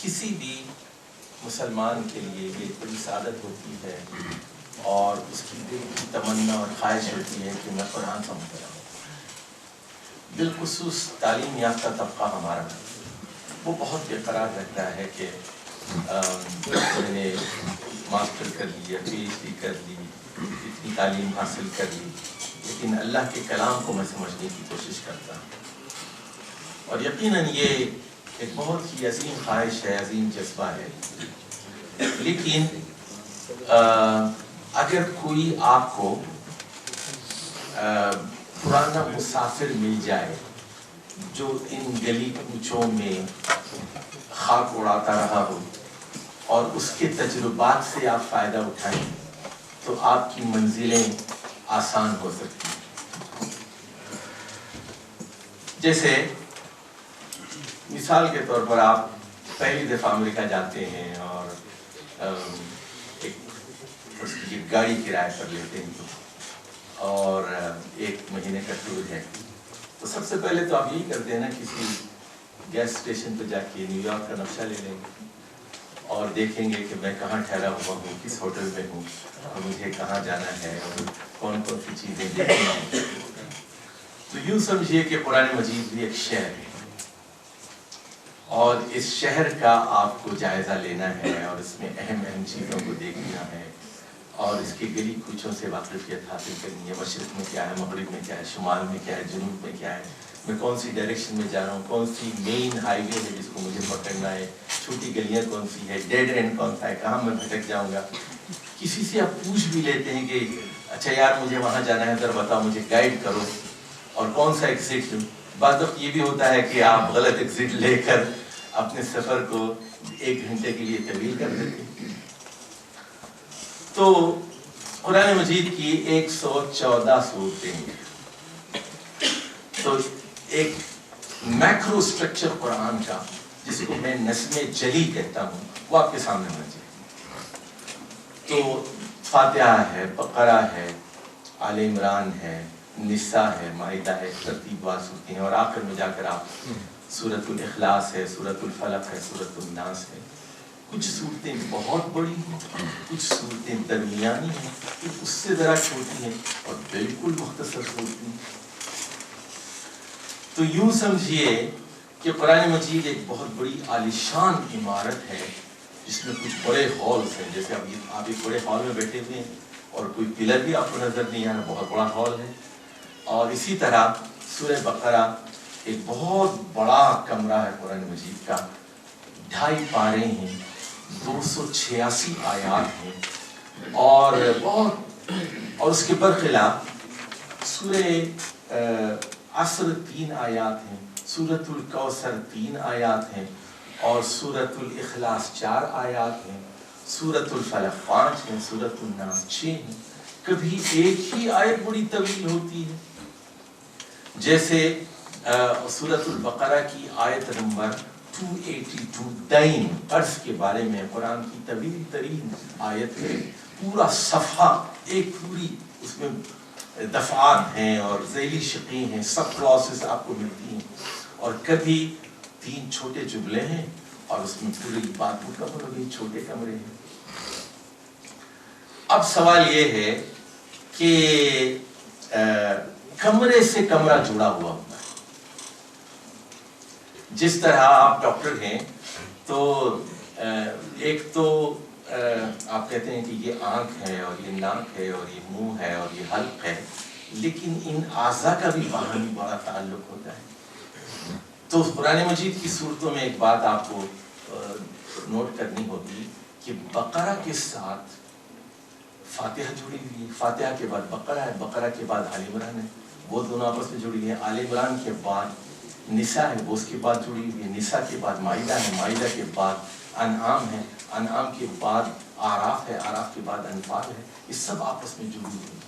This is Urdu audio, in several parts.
کسی بھی مسلمان کے لیے یہ بڑی سعادت ہوتی ہے اور اس کی دل کی تمنا اور خواہش ہوتی ہے کہ میں قرآن سمجھ رہا ہوں. بالخصوص تعلیم یافتہ طبقہ ہمارا وہ بہت بے قرار رہتا ہے کہ میں نے ماسٹر کر لی, پی ایچ ڈی کر لی, اتنی تعلیم حاصل کر لی, لیکن اللہ کے کلام کو میں سمجھنے کی کوشش کرتا ہوں. اور یقیناً یہ ایک بہت ہی عظیم خواہش ہے, عظیم جذبہ ہے. لیکن اگر کوئی آپ کو پرانا مسافر مل جائے جو ان گلی کوچوں میں خاک اڑاتا رہا ہو اور اس کے تجربات سے آپ فائدہ اٹھائیں تو آپ کی منزلیں آسان ہو سکتی ہیں. جیسے مثال کے طور پر آپ پہلی دفعہ امریکہ جاتے ہیں اور ایک گاڑی کرائے پر لیتے ہیں اور 1 مہینے کا ٹور ہے, تو سب سے پہلے تو آپ یہی کرتے ہیں نا, کسی گیس اسٹیشن پہ جا کے نیو یارک کا نقشہ لے لیں گے اور دیکھیں گے کہ میں کہاں ٹھہرا ہوا ہوں, کس ہوٹل میں ہوں اور مجھے کہاں جانا ہے اور کون کون سی چیزیں دیکھنی ہیں. تو یوں سمجھیے کہ قرآن مجید بھی ایک شہر ہے اور اس شہر کا آپ کو جائزہ لینا ہے اور اس میں اہم چیزوں کو دیکھنا ہے اور اس کے گلی کوچوں سے واقفیت حاصل کرنی ہے. مشرق میں کیا ہے, مغرب میں کیا ہے, شمال میں کیا ہے, جنوب میں کیا ہے, میں کون سی ڈائریکشن میں جا رہا ہوں, کون سی مین ہائی وے ہے جس کو مجھے پکڑنا ہے, چھوٹی گلیاں کون سی ہے, ڈیڈ اینڈ کون سا ہے, کہاں میں بھٹک جاؤں گا. کسی سے آپ پوچھ بھی لیتے ہیں کہ اچھا یار مجھے وہاں جانا ہے, ذرا بتاؤ, مجھے گائیڈ کرو اور کون سا ایگزٹ لوں. بعض وقت یہ بھی ہوتا ہے کہ آپ غلط ایگزٹ لے کر اپنے سفر کو 1 گھنٹے کے لیے طویل کر دیتے ہیں. تو قرآن مجید کی 114 صورتیں ہیں. تو ایک میکرو سٹرکچر قرآن کا جس کو میں نظم جلی کہتا ہوں وہ آپ کے سامنے ہونا چاہیے. تو فاتحہ ہے, بقرہ ہے, آل عمران ہے, نساء ہے, مائدہ ہے, ترتیب وار صورتیں ہیں اور آخر میں جا کر آپ سورۃ الاخلاص ہے, سورۃ الفلق ہے, سورۃ الناس ہے. کچھ صورتیں بہت بڑی ہیں, کچھ صورتیں درمیانی ہیں, کچھ اس سے ذرا چھوٹی ہیں اور بالکل مختصر صورتیں ہیں. تو یوں سمجھیے کہ قرآن مجید ایک بہت بڑی عالیشان عمارت ہے جس میں کچھ بڑے ہالز ہیں. جیسے آپ ایک بڑے ہال میں بیٹھے ہوئے ہیں اور کوئی پلر بھی آپ کو نظر نہیں آ رہا, بہت بڑا ہال ہے. اور اسی طرح سورہ بقرہ ایک بہت بڑا کمرہ ہے قرآن مجید کا, 2.5 پارے ہیں, 286 آیات ہیں اور اس کے برخلاف سورہ عصر 3 آیات ہیں, سورۃ الکوثر 3 آیات ہیں اور سورۃ الاخلاص 4 آیات ہیں, سورۃ الفلق 5 ہیں, سورۃ الناس 6 ہیں. کبھی ایک ہی آیت بڑی طویل ہوتی ہے, جیسے سورۃ البقرہ کی آیت نمبر 282 دین قرض کے بارے میں قرآن کی طویل ترین آیت ہے. پورا صفحہ ایک پوری اس میں دفعات ہیں اور ذیلی شقیں ہیں, سب کلاسز آپ کو ملتی ہیں اور کبھی 3 چھوٹے جملے ہیں اور اس میں پوری بات مکمل ہو گئی, چھوٹے کمرے ہیں. اب سوال یہ ہے کہ کمرے سے کمرہ جڑا ہوا ہوتا ہے. جس طرح آپ ڈاکٹر ہیں تو ایک تو آپ کہتے ہیں کہ یہ آنکھ ہے اور یہ ناک ہے اور یہ منہ ہے اور یہ حلق ہے, لیکن ان اعضاء کا بھی باہمی بڑا تعلق ہوتا ہے. تو قرآن مجید کی صورتوں میں ایک بات آپ کو نوٹ کرنی ہوگی کہ بقرہ کے ساتھ فاتحہ جڑی ہوئی ہے, فاتحہ کے بعد بقرہ ہے, بقرہ کے بعد آل عمران ہے, وہ دونوں آپس میں جڑی ہوئی ہیں. آل عمران کے بعد نساء ہے, وہ اس کے بعد جڑی ہوئی ہے, نساء کے بعد مائدہ ہے, مائدہ کے بعد انعام ہے, انعام کے بعد آراف ہے, آراف کے بعد انفال ہے. یہ سب آپس میں جڑی ہوئی ہیں.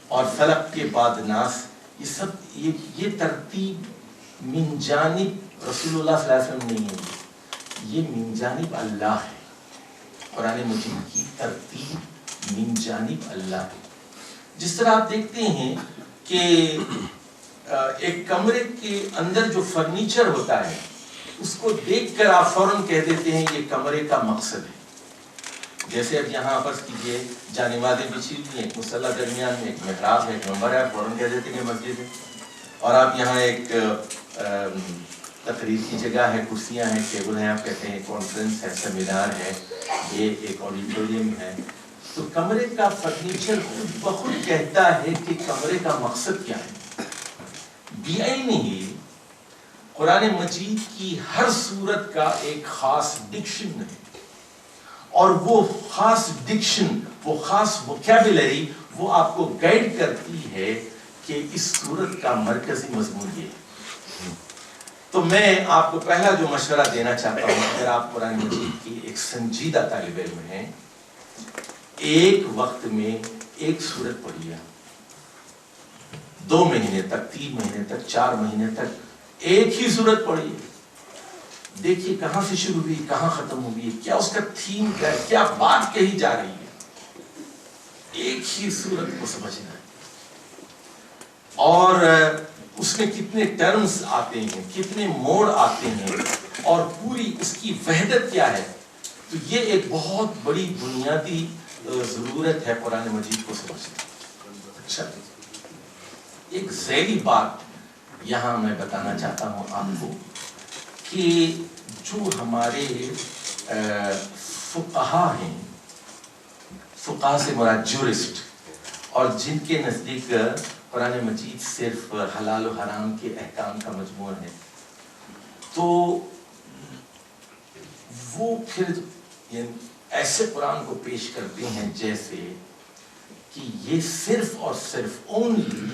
اور فلق کے بعد ناس, یہ سب یہ ترتیب من جانب رسول اللہ صلی اللہ علیہ وسلم نہیں ہے, یہ من جانب اللہ ہے. قرآن مجید کی ترتیب من جانب اللہ ہے. جس طرح آپ دیکھتے ہیں کہ ایک کمرے کے اندر جو فرنیچر ہوتا ہے اس کو دیکھ کر آپ فوراً کہہ دیتے ہیں یہ کمرے کا مقصد ہے. جیسے اب یہاں فرض کیجیے جانمازیں بچھی ہوئی ہیں، ایک مصلی درمیان میں، ایک محراب ہے، ایک منبر ہے، فوراً کہہ دیتے ہیں کہ مسجد ہے. اور آپ یہاں ایک تقریر کی جگہ ہے، کرسیاں ہیں، ٹیبل ہیں، آپ کہتے ہیں کانفرنس ہے، سیمینار ہے، یہ ایک آڈیٹوریم ہے. تو کمرے کا فرنیچر خود بخود کہتا ہے کہ کمرے کا مقصد کیا ہے. بعینہ قرآن مجید کی ہر سورت کا ایک خاص ڈکشن ہے، اور وہ خاص ڈکشن، وہ خاص ووکیبلری وہ آپ کو گائیڈ کرتی ہے کہ اس سورت کا مرکزی مضمون یہ ہے. تو میں آپ کو پہلا جو مشورہ دینا چاہتا ہوں، اگر آپ قرآن مجید کی ایک سنجیدہ طالب علم ہیں، ایک وقت میں ایک سورت پڑھیے، 2 مہینے تک، 3 مہینے تک، 4 مہینے تک ایک ہی سورت پڑھیے. دیکھیے کہاں سے شروع ہوئی، کہاں ختم ہوئی، کیا اس کا تھیم کیا ہے، کیا بات کہی جا رہی ہے. ایک ہی سورت کو سمجھنا ہے، اور اس میں کتنے ٹرمز آتے ہیں، کتنے موڑ آتے ہیں، اور پوری اس کی وحدت کیا ہے. تو یہ ایک بہت بڑی بنیادی ضرورت ہے قرآن مجید کو سمجھنا. اچھا، ایک ذیلی بات یہاں میں بتانا چاہتا ہوں آپ کو کہ جو ہمارے فقہا ہیں، فقہا سے مراد جورسٹ، اور جن کے نزدیک قرآن مجید صرف حلال و حرام کے احکام کا مجموعہ ہے، تو وہ پھر ایسے قرآن کو پیش کرتے ہیں جیسے کہ یہ صرف اور صرف اونلی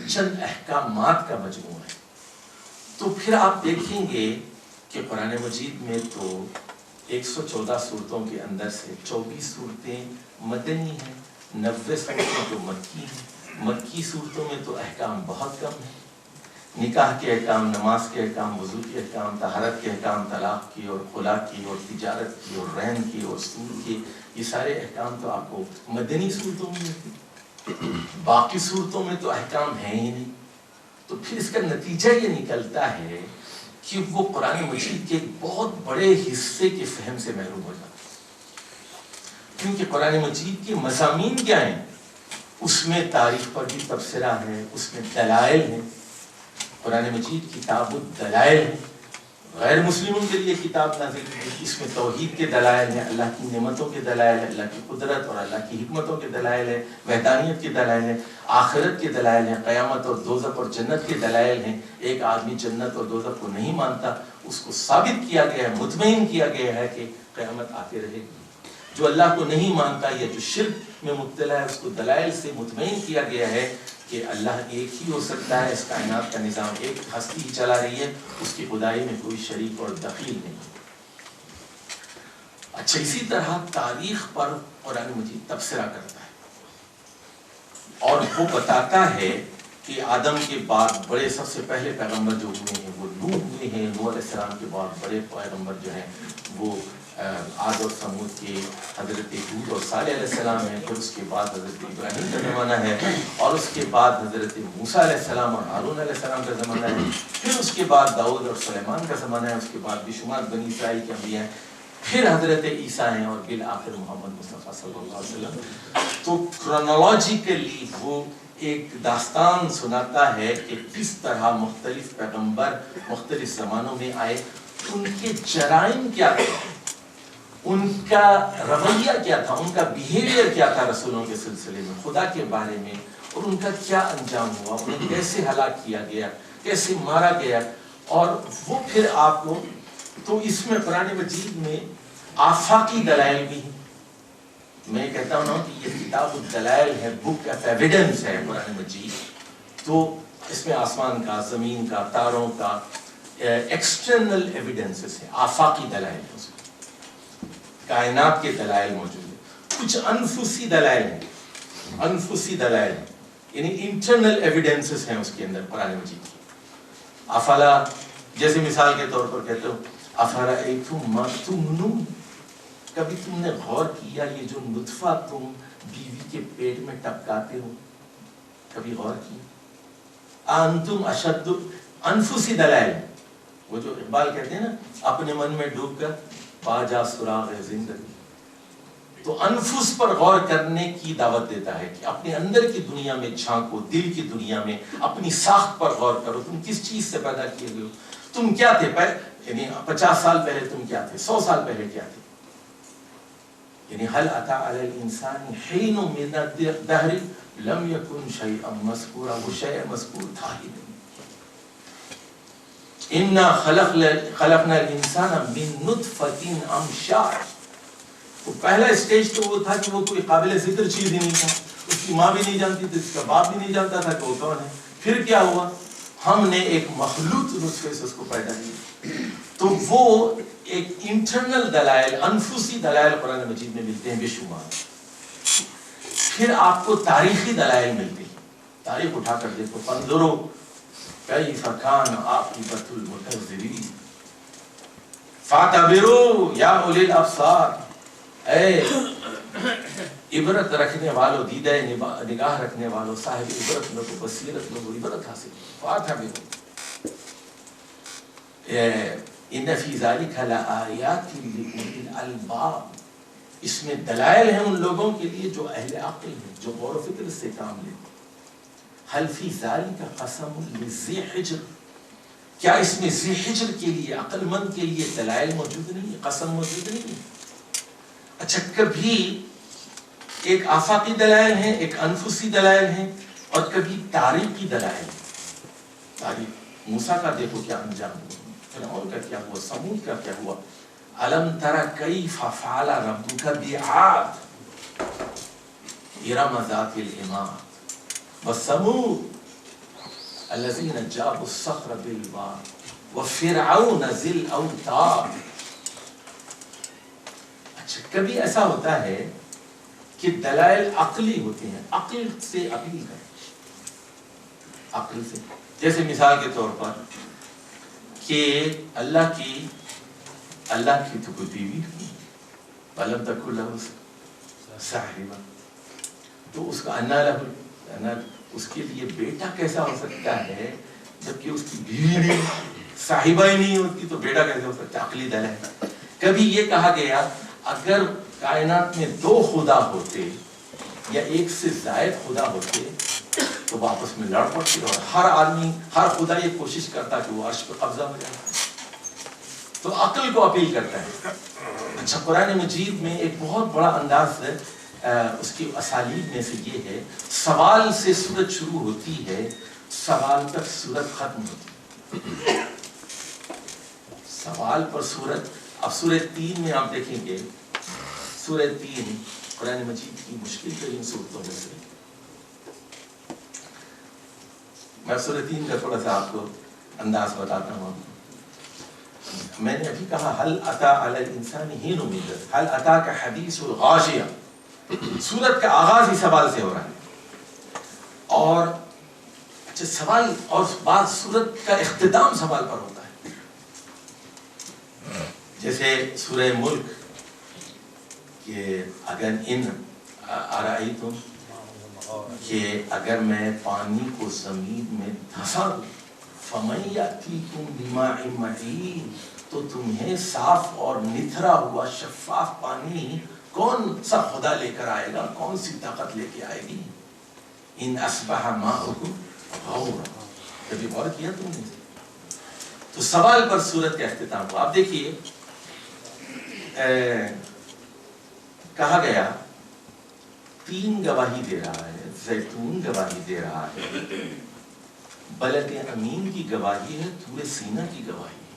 چند احکامات کا مجموعہ ہے. تو پھر آپ دیکھیں گے کہ قرآن مجید میں تو 114 صورتوں کے اندر سے 24 صورتیں مدنی ہیں، 90 صورتیں تو مکی ہیں. مکی صورتوں میں تو احکام بہت کم ہیں. نکاح کے احکام، نماز کے احکام، وضو کے احکام، طہارت کے احکام، طلاق کی اور خلا کی اور تجارت کی اور رہن کی اور سود کی، یہ سارے احکام تو آپ کو مدنی صورتوں میں ملتے ہیں. باقی صورتوں میں تو احکام ہیں ہی نہیں. تو پھر اس کا نتیجہ یہ نکلتا ہے کہ وہ قرآن مجید کے ایک بہت بڑے حصے کے فہم سے محروم ہو جاتا ہے. کیونکہ قرآن مجید کے مضامین کیا ہیں؟ اس میں تاریخ پر بھی تبصرہ ہے، اس میں دلائل ہیں. قرآن مجید کتاب الدلائل ہے. غیر مسلموں کے لیے کتاب نازل ہوئی، اس میں توحید کے دلائل ہیں، اللہ کی نعمتوں کے دلائل ہیں، اللہ کی قدرت اور اللہ کی حکمتوں کے دلائل ہیں، وحدانیت کے دلائل ہیں، آخرت کے دلائل ہیں، قیامت اور دوزخ اور جنت کے دلائل ہیں. ایک آدمی جنت اور دوزخ کو نہیں مانتا، اس کو ثابت کیا گیا ہے، مطمئن کیا گیا ہے کہ قیامت آتے رہے گی. جو اللہ کو نہیں مانتا یا جو شرک میں مبتلا ہے، اس کو دلائل سے مطمئن کیا گیا ہے کہ اللہ ایک ہی ہو سکتا ہے، اس کائنات کا نظام ایک ہستی ہی چلا رہی ہے، اس کی خدائی میں کوئی شریک اور دخیل نہیں. اچھا، اسی طرح تاریخ پر قرآن مجید تبصرہ کرتا ہے، اور وہ بتاتا ہے کہ آدم کے بعد بڑے سب سے پہلے پیغمبر جو ہوئے ہیں وہ نوح ہوئے ہیں. نوح علیہ السلام کے بعد بڑے پیغمبر جو ہیں وہ عاد اور ثمود کے حضرت ہود اور صالح علیہ السلام ہیں. پھر اس کے بعد حضرت ابراہیم کا زمانہ ہے، اور اس کے بعد حضرت موسیٰ علیہ السلام اور ہارون علیہ السلام کا زمانہ ہے. پھر اس کے بعد داؤد اور سلیمان کا زمانہ ہے. اس کے بعد بے شمار بنی اسرائیل کے انبیاء ہیں. پھر حضرت عیسیٰ ہیں، اور بالآخر محمد مصطفیٰ صلی اللہ علیہ وسلم. تو کرونالوجیکلی وہ ایک داستان سناتا ہے کہ کس طرح مختلف پیغمبر مختلف زمانوں میں آئے، ان کے جرائم کیا تھے، ان کا رویہ کیا تھا، ان کا بیہیویئر کیا تھا رسولوں کے سلسلے میں، خدا کے بارے میں، اور ان کا کیا انجام ہوا، انہیں کیسے ہلاک کیا گیا، کیسے مارا گیا. اور وہ پھر آپ کو، تو اس میں قرآن مجید میں آفاقی دلائل بھی ہیں. میں کہتا ہوں نا کہ یہ کتاب الدلائل ہے، بک آف ایویڈنس ہے قرآن مجید. تو اس میں آسمان کا، زمین کا، تاروں کا ایکسٹرنل ایویڈنسز ہیں، آفاقی دلائل ہیں. اس میں کائنات کے دلائل موجود ہیں. کچھ انفسی دلائل ہیں، انفسی دلائل ہیں، یعنی انٹرنل ایویڈنسز ہیں اس کے اندر قرآن مجید کی. افلا، جیسے مثال کے طور پر کہتے ہو افرأیتم ما تمنون، کبھی تم نے غور کیا یہ جو نطفہ تم بیوی کے پیٹ میں ٹپکاتے ہو، کبھی غور کیا؟ انتم اشد، انفسی دلائل. وہ جو اقبال کہتے ہیں نا اپنے من میں ڈوب کر پا جا سراغ زندگی، تو انفس پر غور کرنے کی دعوت دیتا ہے کہ اپنے اندر کی دنیا میں جھانکو، دل کی دنیا میں اپنی ساخت پر غور کرو، تم کس چیز سے پیدا کیے ہوئے ہو، تم کیا تھے یعنی 50 سال پہلے تم کیا تھے، 100 سال پہلے کیا تھے، یعنی هل اتى على الانسان حين من الدهر لم يكن شيئا مذكورا، وہ شیء مذکور تھا ہی نہیں. انا خلقنا الانسان من نطفة امشاج، وہ پہلا اسٹیج تو وہ تھا کہ وہ کوئی قابل ذکر چیز ہی نہیں تھا، اس کی ماں بھی نہیں جانتی تھی، اس کا باپ بھی نہیں جانتا تھا کہ وہ کون ہے. پھر کیا ہوا، ہم نے ایک مخلوط نطفے سے اس کو پیدا کیا. تو وہ ایک انٹرنل دلائل، انفسی دلائل قرآن مجید میں ملتے ہیں بے شمار. پھر آپ کو تاریخی دلائل ملتے ہیں، تاریخ اٹھا کر دیکھو، فانظروا کیف کان عاقبۃ المکذبین فاعتبروا یا اولی الابصار، اے عبرت رکھنے والوں، دیدہ نگاہ رکھنے والوں، صاحب عبرت لوگوں، بصیرت لوگوں، عبرت حاصل فاعتبروا ان فی ذلک لآیات لأولی الالباب، اس میں دلائل ہیں ان لوگوں کے لیے جو اہل عقل ہیں، جو غور و فکر سے کام لیتے. حل فی ذلک قسم لذی حجر، کیا اس میں ذی حجر کے لیے، عقل مند کے لیے دلائل موجود نہیں ہے، قسم موجود نہیں ہے. اچھا، کبھی ایک آفاقی دلائل ہیں، ایک انفسی دلائل ہیں، اور کبھی تاریخی دلائل ہیں. تاریخ موسیٰ کا دیکھو کیا انجام ہوا، فرعون کا کیا ہوا، سمود کا کیا ہوا. الم تر کیف فعل ربک بعاد ارم ذات العماد وثمود الذین جابوا الصخر بالواد وفرعون ذی الاوتاد. اچھا، کبھی ایسا ہوتا ہے کہ دلائل عقلی ہوتے ہیں، عقل سے اپیل کریں، عقل سے. جیسے مثال کے طور پر کہ اللہ کی تو کوئی بیوی نہیں، وَلَمْ تَكُنْ لَهُ صَاحِبَةٌ، تو اس کا انا اس کے لیے بیٹا کیسا ہو سکتا ہے جبکہ اس کی بیوی نہیں، صاحبہ ہی نہیں ہوتی، تو بیٹا کیسے ہو سکتا ہے؟ عقلی دلائل. کبھی یہ کہا گیا اگر کائنات میں 2 خدا ہوتے یا ایک سے زائد خدا ہوتے تو وہ آپس میں لڑ پڑتے، اور ہر آدمی، ہر خدا یہ کوشش کرتا کہ وہ عرش پہ قبضہ ہو جائے. تو عقل کو اپیل کرتا ہے. اچھا، قرآن مجید میں ایک بہت بڑا انداز ہے، اس کی اسالیب میں سے یہ ہے، سوال سے سورت شروع ہوتی ہے، سوال تک سورت ختم ہوتی ہے. سوال پر سورت. اب سورہ 3 میں آپ دیکھیں گے، سورہ 3 قرآن مجید کی مشکل ترین صورتوں میں سے. میں سورہ 3 کا تھوڑا سا آپ کو انداز بتاتا ہوں. میں نے ابھی کہا حل اتی علی الانسان حین من الدہر، حل اتاک حدیث الغاشیہ. سورت کا آغاز ہی سوال سے ہو رہا ہے، اور اچھا سوال، اور بعد سورت کا اختتام سوال پر ہوتا ہے. جیسے سورہ ملک کہ اگر ارائیتم، کہ اگر میں پانی کو زمین میں دھسا دوں، فَمَن يَأْتِيكُم بِمَاءٍ مَّعِينٍ، تو تمہیں صاف اور نتھرا ہوا شفاف پانی کون سا خدا لے کر آئے گا، کون سی طاقت لے کے آئے گی. ان اصبح ماؤکم غورا، کبھی غور کیا تم نے؟ تو سوال پر سورت کا اختتام ہوا. آپ دیکھیے کہا گیا 3 گواہی دے رہا ہے، زیتون گواہی دے رہا ہے، بلد امین کی گواہی ہے، طور سینہ کی گواہی ہے.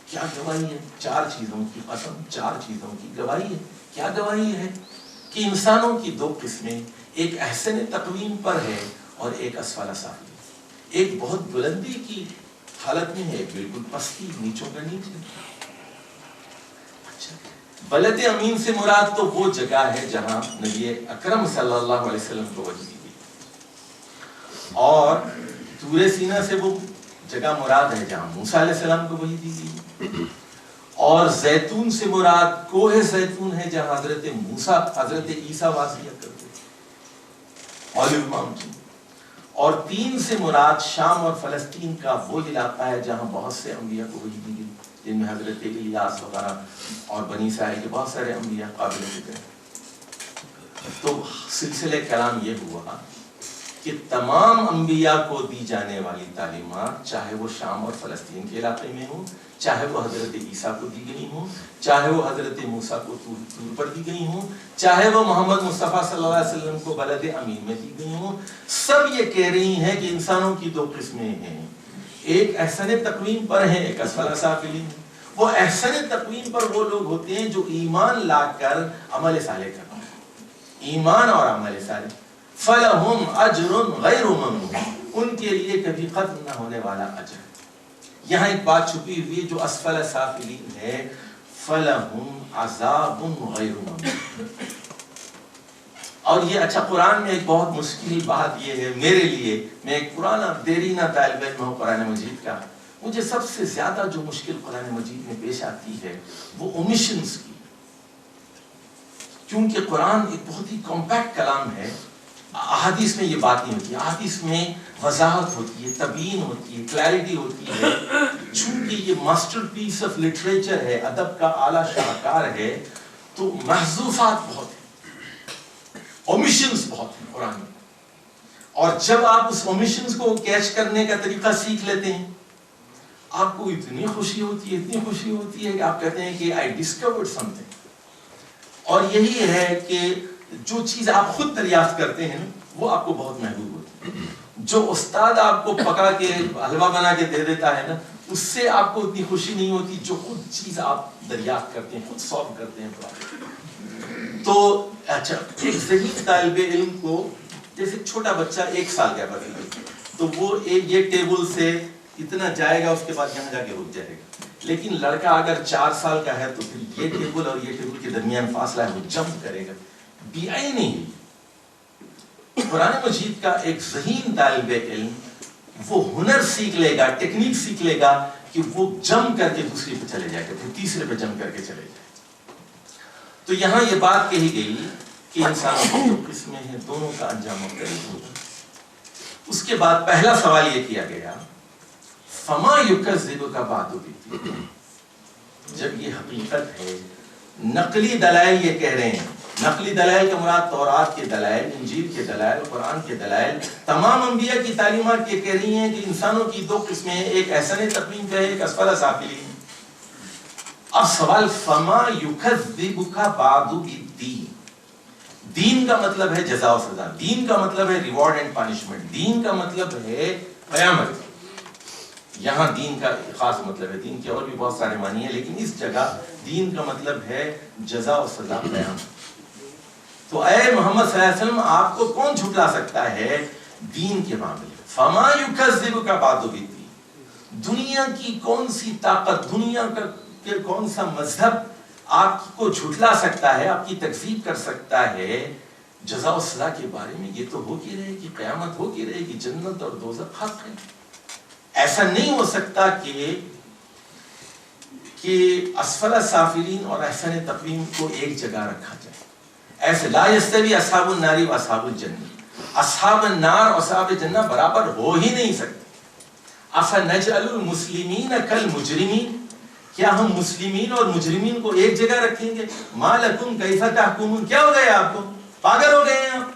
کیا گواہی ہے؟ 4 چیزوں کی قسم، 4 چیزوں کی گواہی ہے. کیا گواہی ہے؟ کہ انسانوں کی 2 قسمیں، ایک احسن تقویم پر ہے اور ایک اسفل سافل. ایک بہت بلندی کی حالت میں ہے، ایک بالکل پستی، نیچوں کا نیچ ہے. اچھا، بلد امین سے مراد تو وہ جگہ ہے جہاں نبی اکرم صلی اللہ علیہ وسلم کو وحی دی گئی، اور طور سینہ سے وہ جگہ مراد ہے جہاں موسیٰ علیہ السلام کو وحی دی گئی، اور زیتون سے مراد کوہ زیتون ہے جہاں حضرت موسیٰ، حضرت عیسیٰ واضح کرتے، اولیو ماؤنٹین. اور 3 سے مراد شام اور فلسطین کا وہ علاقہ ہے جہاں بہت سے انبیاء کو وحی دی گئی، جن میں حضرت الیاس وغیرہ اور بنی اسرائیل کے بہت سارے انبیاء قابل ذکر ہیں۔ تو سلسلہ کلام یہ ہوا کہ تمام انبیاء کو دی جانے والی تعلیمات، چاہے وہ شام اور فلسطین کے علاقے میں ہوں، چاہے وہ حضرت عیسیٰ کو دی گئی ہوں، چاہے وہ حضرت موسیٰ کو طور پر دی گئی ہوں، چاہے وہ محمد مصطفیٰ صلی اللہ علیہ وسلم کو بلد امین میں دی گئی ہوں، سب یہ کہہ رہی ہیں کہ انسانوں کی 2 قسمیں ہیں، ایک احسن تقویم پر ہیں، ایک اسفل سافلین۔ وہ احسن تقویم پر وہ لوگ ہوتے ہیں جو ایمان لا کر عمل صالح کرتے ہیں، ایمان اور عمل صالح، فَلَهُمْ أَجْرٌ غَيْرُ مَمْنُونٍ، ان کے لیے کبھی ختم نہ ہونے والا اجر۔ یہاں ایک بات چھپی ہوئی جو اسفل سافلین ہے، فَلَهُمْ عَذَابٌ غَيْرُ مَمْنُونٍ۔ اور یہ اچھا قرآن میں ایک بہت مشکل بات یہ ہے میرے لیے، میں ایک پرانا دیرینہ طالب علم ہوں قرآن مجید کا، مجھے سب سے زیادہ جو مشکل قرآن مجید میں پیش آتی ہے وہ اومیشنز کی، کیونکہ قرآن ایک بہت ہی کمپیکٹ کلام ہے۔ احادیث میں یہ بات نہیں ہوتی، احادیث میں وضاحت ہوتی ہے، تبیین ہوتی ہے، کلیئرٹی ہوتی ہے، چونکہ یہ ماسٹر پیس آف لٹریچر ہے، ادب کا اعلیٰ شاہکار ہے، تو محذوفات بہت ہیں، اومیشنز بہت ہیں قرآن میں۔ اور جب آپ اس اومیشنز کو کیچ کرنے کا طریقہ سیکھ لیتے ہیں، آپ کو اتنی خوشی ہوتی ہے کہ آپ کہتے ہیں کہ I discovered something۔ اور یہی ہے کہ جو چیز آپ خود دریافت کرتے ہیں وہ آپ کو بہت محبوب ہوتی ہے، جو استاد آپ کو پکا کے حلوہ بنا کے دے دیتا ہے نا، اس سے آپ کو اتنی خوشی نہیں ہوتی جو خود چیز آپ دریافت کرتے ہیں، خود سالو کرتے ہیں۔ تو اچھا، ایک ذہین طالب علم کو جیسے چھوٹا بچہ 1 سال کا ہے تو وہ یہ ٹیبل سے اتنا جائے گا، اس کے بعد یہاں جا کے رک جائے گا، لیکن لڑکا اگر 4 سال کا ہے تو پھر یہ ٹیبل اور یہ ٹیبل کے درمیان فاصلہ ہے، وہ جمپ کرے گا۔ بیائی نہیں، قرآن مجید کا ایک ذہین طالب علم وہ ہنر سیکھ لے گا، ٹیکنیک سیکھ لے گا کہ وہ جمپ کر کے دوسرے پہ چلے جائے گا، پھر تیسرے پہ جمپ کر کے چلے جائے۔ تو یہاں یہ بات کہی گئی کہ انسانوں کی 2 قسمیں ہیں، دونوں کا انجام مختلف ہوگا۔ اس کے بعد پہلا سوال یہ کیا گیا، فما یکذبک بعد بالدین، جب یہ حقیقت ہے، نقلی دلائل یہ کہہ رہے ہیں، نقلی دلائل کا مراد تورات کے دلائل، انجیل کے دلائل، قرآن کے دلائل، تمام انبیاء کی تعلیمات یہ کہہ رہی ہیں کہ انسانوں کی 2 قسمیں ہیں، ایک احسن تقویم پہ ہے، ایک اسفل سافلین۔ اب سوال، فما یکذبک بعد بالدین، دین کا مطلب ہے جزا و سزا، دین کا مطلب ہے ریوارڈ اینڈ پانشمنٹ، دین کا مطلب ہے قیامت۔ یہاں دین کا خاص مطلب ہے، دین کے اور بھی بہت سارے معنی ہیں، لیکن اس جگہ دین کا مطلب ہے جزا و سزا، قیامت۔ تو اے محمد صلی اللہ علیہ وسلم، آپ کو کون جھٹلا سکتا ہے دین کے معاملے میں؟ فما یکذبک بعد بالدین، دنیا کی کون سی طاقت، دنیا کا کون سا مذہب آپ کو جھٹلا سکتا ہے، آپ کی تکذیب کر سکتا ہے جزا و سزا کے بارے میں؟ یہ تو ہو کے رہے گی، قیامت ہو کے رہے گی، جنت اور دوزخ حق ہے۔ ایسا نہیں ہو سکتا کہ اسفل سافلین اور احسن تقویم کو ایک جگہ رکھا جائے، ایسے لا یستوی اصحاب النار و اصحاب الجنہ، اصحاب النار اور اصحاب جنہ برابر ہو ہی نہیں سکتے۔ افنجعل المسلمین کالمجرمین، کیا ہم مسلمین اور مجرمین کو ایک جگہ رکھیں گے؟ ما لکم کیف تحکمون، کیا ہو گیا آپ کو، پاگل ہو گئے ہیں آپ؟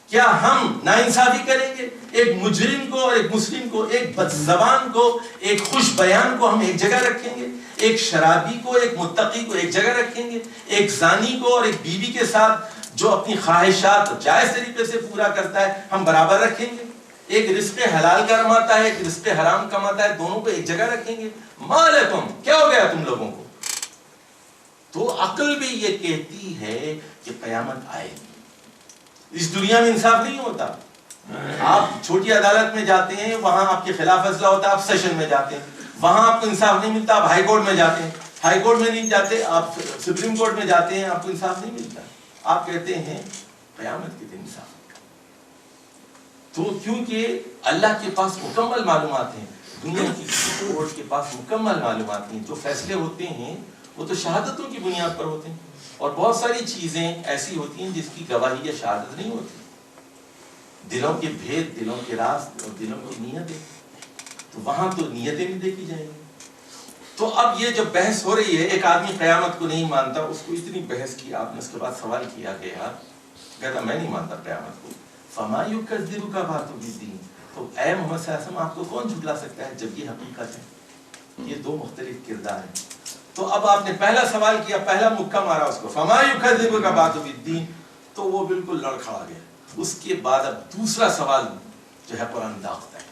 کیا ہم ناانصافی کریں گے؟ ایک مجرم کو اور ایک مسلم کو، ایک بدزبان کو، ایک خوش بیان کو ہم ایک جگہ رکھیں گے؟ ایک شرابی کو، ایک متقی کو ایک جگہ رکھیں گے؟ ایک زانی کو اور ایک بیوی کے ساتھ جو اپنی خواہشات جائز طریقے سے پورا کرتا ہے ہم برابر رکھیں گے؟ ایک رزق حلال کماتا ہے، ایک رزق حرام کماتا ہے، دونوں کو ایک جگہ رکھیں گے؟ ما لکم، کیا ہو گیا تم لوگوں کو؟ تو عقل بھی یہ کہتی ہے کہ قیامت آئے گی۔ اس دنیا میں انصاف نہیں ہوتا، آپ چھوٹی عدالت میں جاتے ہیں، وہاں آپ کے خلاف فیصلہ ہوتا ہے، آپ سیشن میں جاتے ہیں، وہاں آپ کو انصاف نہیں ملتا، آپ ہائی کورٹ میں جاتے ہیں، ہائی کورٹ میں نہیں جاتے، آپ سپریم کورٹ میں جاتے ہیں، آپ کو انصاف نہیں ملتا، آپ کہتے ہیں قیامت کے دن انصاف۔ تو کیونکہ اللہ کے پاس مکمل معلومات ہیں، دنیا کی کورٹ کے پاس مکمل معلومات ہیں، جو فیصلے ہوتے ہیں وہ تو شہادتوں کی بنیاد پر ہوتے ہیں، اور بہت ساری چیزیں ایسی ہوتی ہیں جس کی گواہی یا شہادت نہیں ہوتی۔ دلوں کے بھید، دلوں کے راز اور دلوں کی نیتیں، تو وہاں تو نیتیں بھی دیکھی جائیں گی. تو اب یہ جو بحث ہو رہی ہے، ایک آدمی قیامت کو نہیں مانتا، اس کو اتنی بحث کی آپ نے، اس کے بعد سوال کیا گیا، کہتا میں نہیں مانتا قیامت کو. فما یکذبک بعد بالدین، تو اے محمد صلی اللہ علیہ وسلم آپ کو کون جھٹلا سکتا ہے جب یہ حقیقت ہے. یہ دو مختلف کردار ہیں. تو اب آپ نے پہلا سوال کیا، پہلا مکہ مارا اس کو، فما یکذبک بعد بالدین، تو وہ بالکل لڑکھڑا گیا. اس کے بعد اب دوسرا سوال جو ہے قرآن داغتا ہے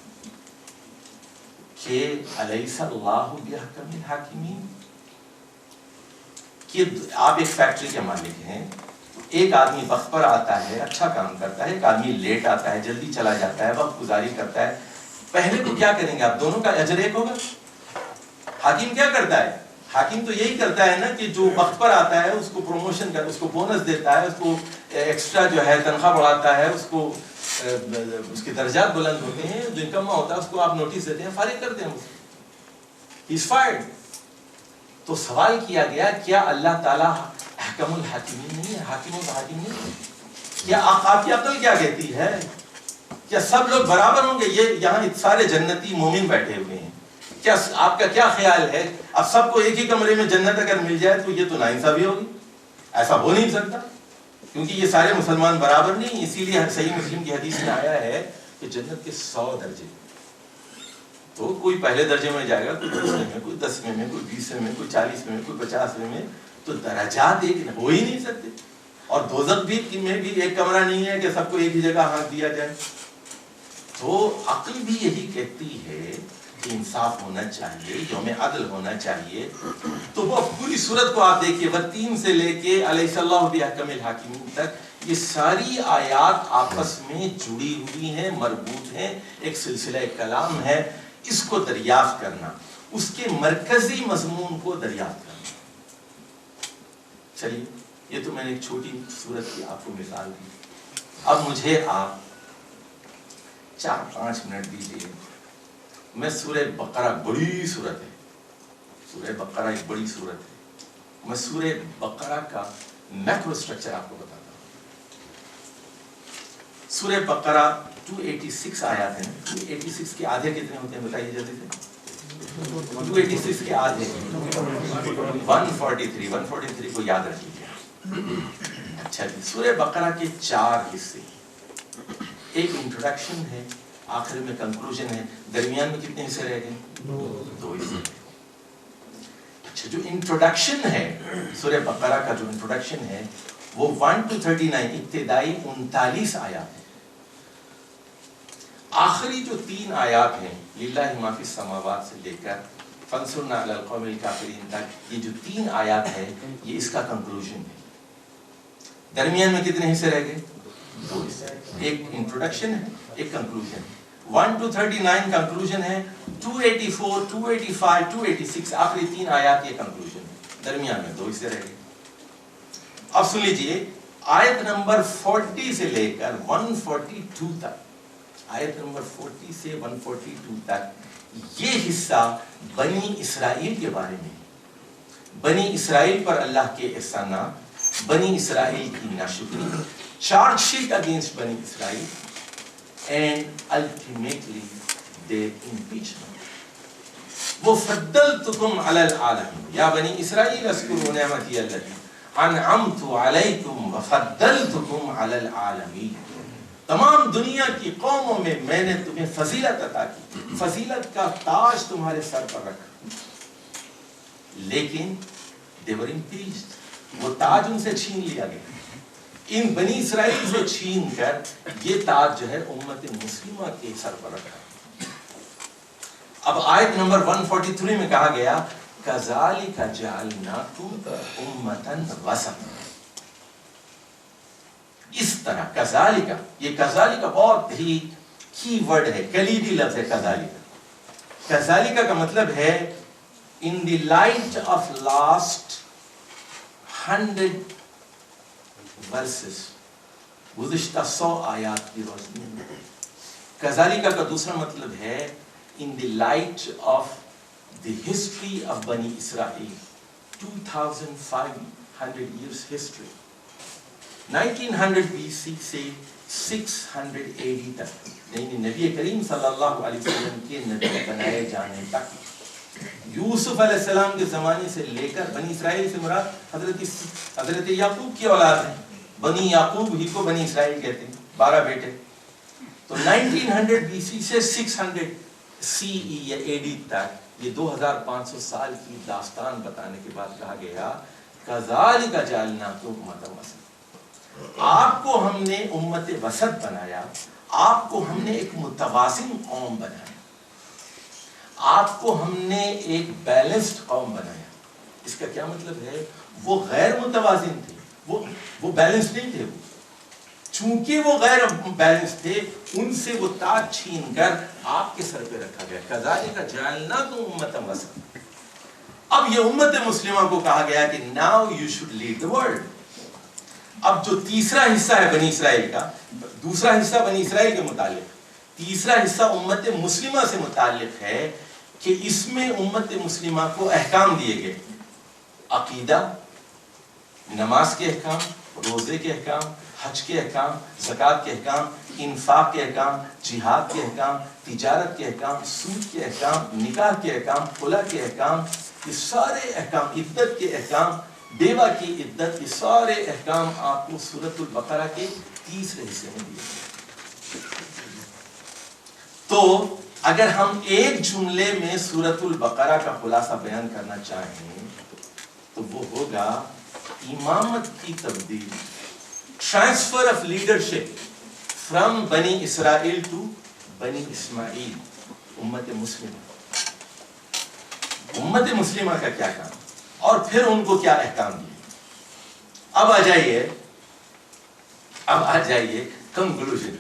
کہ الیس اللہ بأحکم الحاکمین، کہ آپ ایک فیکٹری کے مالک ہیں، ایک آدمی وقت پر آتا ہے، اچھا کام کرتا ہے، ایک آدمی لیٹ آتا ہے، جلدی چلا جاتا ہے، وقت گزاری کرتا ہے، پہلے کو کیا کریں گے آپ؟ دونوں کا اجر ایک ہوگا؟ حاکم کیا کرتا ہے؟ حاکم تو یہی کرتا ہے نا کہ جو وقت پر آتا ہے اس کو پروموشن کر، اس کو بونس دیتا ہے، اس کو ایکسٹرا جو ہے تنخواہ بڑھاتا ہے، اس کو اس کے درجات بلند ہوتے ہیں، جو انکم ہوتا ہے اس کو آپ نوٹس دیتے ہیں، فارغ کرتے ہیں اس کو، ہی از فائرڈ. تو سوال کیا گیا کیا اللہ تعالیٰ احکم الحاکمین نہیں ہے، حاکم الحاکم نہیں ہے؟ کیا آپ کی عقل کیا کہتی ہے؟ کیا سب لوگ برابر ہوں گے؟ یہ یہاں سارے جنتی مومن بیٹھے ہوئے ہیں، کیا آپ کا کیا خیال ہے اب سب کو ایک ہی کمرے میں جنت اگر مل جائے تو یہ تو ناانصافی ہوگی؟ ایسا ہو نہیں سکتا، کیونکہ یہ سارے مسلمان برابر نہیں. اسی لیے صحیح مسلم کی حدیث میں آیا ہے کہ جنت کے 100 درجے، تو کوئی پہلے درجے میں جائے گا، کوئی دوسرے میں، کوئی 10ویں میں، کوئی 20ویں میں، کوئی 40ویں میں، کوئی 50ویں میں، تو درجات ایک ہو ہی نہیں سکتے. اور دوزخ بھی میں بھی ایک کمرہ نہیں ہے کہ سب کو ایک ہی جگہ ہاتھ دیا جائے. تو عقل بھی یہی کہتی ہے کہ انصاف ہونا چاہیے، یوم عدل ہونا چاہیے. تو وہ پوری صورت کو آپ دیکھیے، والتین سے لے کے الیس اللہ بأحکم الحاکمین تک، یہ ساری آیات آپس میں جڑی ہوئی ہیں، مربوط ہیں، ایک سلسلہ کلام ہے. اس کو دریافت کرنا، اس کے مرکزی مضمون کو دریافت کرنا. چلیے، یہ تو میں نے ایک چھوٹی صورت کی آپ کو مثال دی. اب مجھے آپ 4-5 منٹ دیجیے. میں سورہ بقرہ، بڑی صورت ہے، سورہ بقرہ ایک بڑی صورت ہے، میں سورہ بقرہ کا میکرو سٹرکچر آپ کو بتاتا ہوں. سورہ بقرہ 286 آیات ہیں. 286 کے آدھے کتنے ہوتے ہیں بتائیے جلدی سے؟ 286 کے آدھے 143 کو یاد رکھیے. اچھا جی، سورہ بقرہ کے 4 حصے، ایک انٹروڈکشن ہے، آخر میں کنکلوژن ہے، درمیان میں کتنے حصے رہ گئے؟ 2 حصے. اچھا، جو انٹروڈکشن ہے سورہ بقرہ کا، جو انٹروڈکشن ہے وہ 1 to 39، ابتدائی 39 آیات ہیں. آخری جو 3 آیات ہیں، للہ ما فی السماوات سے لے کر فانصرنا علی القوم الکافرین تک، یہ جو 3 آیات ہے یہ اس کا کنکلوژن ہے. درمیان میں کتنے حصے رہ گئے؟ 2 حصے، ایک انٹروڈکشن ہے، ایک کنکلوژن ہے. 1 to 39 کنکلوژن ہے، 284 285 286 آخری 3 آیات یہ کنکلوژن ہے. درمیان میں 2 حصے رہ گئے. اب سن لیجئے، آیت نمبر 40 سے لے کر 142 تک، آیت نمبر 40 سے 142 تک یہ حصہ بنی اسرائیل کے بارے میں، بنی اسرائیل پر اللہ کے احسانات، بنی اسرائیل کی ناشکری، چارج شیٹ اگینسٹ بنی اسرائیل، and ultimately their impeachment. وَفَضَّلْتُكُمْ عَلَى الْعَالَمِينَ يَا بَنِي إِسْرَائِيلَ اذْكُرُوا نِعْمَتِيَ الَّتِي أَنْعَمْتُ عَلَيْكُمْ وَفَضَّلْتُكُمْ عَلَى الْعَالَمِينَ. تمام دنیا کی قوموں میں نے تمہیں فضیلت عطا کی، فضیلت کا تاج تمہارے سر پر رکھا، لیکن they were impeached. وہ تاج ان سے چھین لیا گیا، ان بنی اسرائیل سے چھین کر یہ تاج جو ہے امت مسلمہ کے سر پر رکھا. اب آیت نمبر 143 میں کہا گیا کذالک جعلناکم امۃ وسطا. اس طرح کذالک، یہ کذالک بہت ہی کی ورڈ ہے، کلیدی لفظ ہے کذالک. کذالک کا مطلب ہے in the light of last 100 verses، گزشتہ 100 آیات کی روشنی میں. کذالک کا دوسرا مطلب ہے in the light of the history of Bani Israel، 2500 years history. 1900 BC سے 600 AD تک، یعنی نبی کریم صلی اللہ علیہ وسلم کے نبی بنائے جانے تک، یوسف علیہ السلام کے زمانے سے لے کر بنی اسرائیل سے مراد حضرت یعقوب کی اولاد ہیں، بنی یعقوب ہی کو بنی اسرائیل کہتے ہیں، 12 بیٹے. تو 1900 BC سے 600 CE یا AD تک، یہ 2500 سال کی داستان بتانے کے بعد کہا گیا کذالک جعلناکم امۃ وسطا، آپ کو ہم نے امت وسط بنایا، آپ کو ہم نے ایک متوازن قوم بنایا، آپ کو ہم نے ایک بیلنسڈ قوم بنایا. اس کا کیا مطلب ہے؟ وہ غیر متوازن تھے، وہ بیلنس نہیں تھے، وہ چونکہ وہ غیر بیلنس تھے ان سے وہ تاج چھین کر آپ کے سر پہ رکھا گیا. کذالک جعلناکم امۃ وسطا. اب یہ امت مسلمہ کو کہا گیا کہ now you should lead the world. اب جو تیسرا حصہ ہے بنی اسرائیل کا، دوسرا حصہ بنی اسرائیل کے متعلق، تیسرا حصہ امت مسلمہ سے متعلق ہے کہ اس میں امت مسلمہ کو احکام دیے گئے، عقیدہ، نماز کے احکام، روزے کے احکام، حج کے احکام، زکوٰۃ کے احکام، انفاق کے احکام، جہاد کے احکام، تجارت کے احکام، سود کے احکام، نکاح کے احکام، خلا کے احکام، یہ سارے احکام، عدت کے احکام، بیوہ کی عدت، یہ سارے احکام آپ کو سورۃ البقرہ کے تیسرے حصے میں دیے گئے. تو اگر ہم ایک جملے میں سورۃ البقرہ کا خلاصہ بیان کرنا چاہیں تو وہ ہوگا امامت کی تبدیل، ٹرانسفر آف لیڈرشپ فرام بنی اسرائیل ٹو بنی اسماعیل. امت مسلمہ، امت مسلمہ کا کیا کام اور پھر ان کو کیا احکام دیے. اب آ جائیے کنکلوژن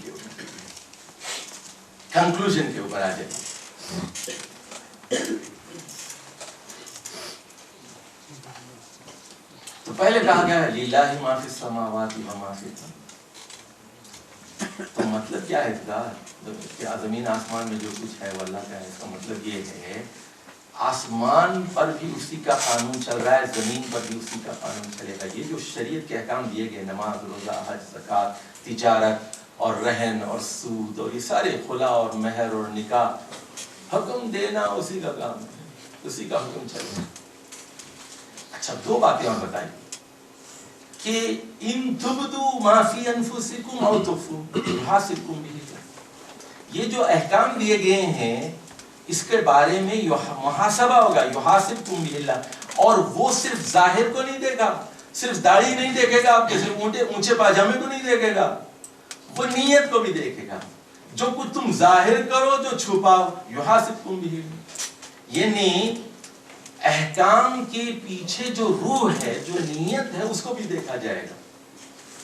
کے اوپر آ جائیے. تو پہلے کہا گیا للہ ما فی السماوات و ما فی الارض. تو مطلب کیا ہے اس کا؟ کیا زمین آسمان میں جو کچھ ہے وہ اللہ کا ہے. اس کا مطلب یہ ہے آسمان پر بھی اسی کا قانون چل رہا ہے، زمین پر بھی اسی کا قانون چلے گا. یہ جو شریعت کے احکام دیے گئے، نماز، روزہ، حج، زکوٰۃ، تجارت اور رہن اور سود اور یہ سارے خلا اور مہر اور نکاح، حکم دینا اسی کا کام ہے، اسی کا حکم چلے گا. اچھا، 2 باتیں اور بتائیں کہ ان تبدوا ما فی انفسکم او تخفوہ یحاسبکم بہ اللہ. یہ جو احکام دیے گئے ہیں اس کے بارے میں محاسبہ ہوگا، یحاسبکم بہ اللہ. اور وہ صرف ظاہر کو نہیں دیکھا، صرف داڑھی نہیں دیکھے گا آپ کے، صرف اونچے پاجامے کو نہیں دیکھے گا، وہ نیت کو بھی دیکھے گا. جو کچھ تم ظاہر کرو، جو چھپاؤ، یحاسبکم بہ اللہ. یعنی احکام کے پیچھے جو روح ہے، جو نیت ہے، اس کو بھی دیکھا جائے گا.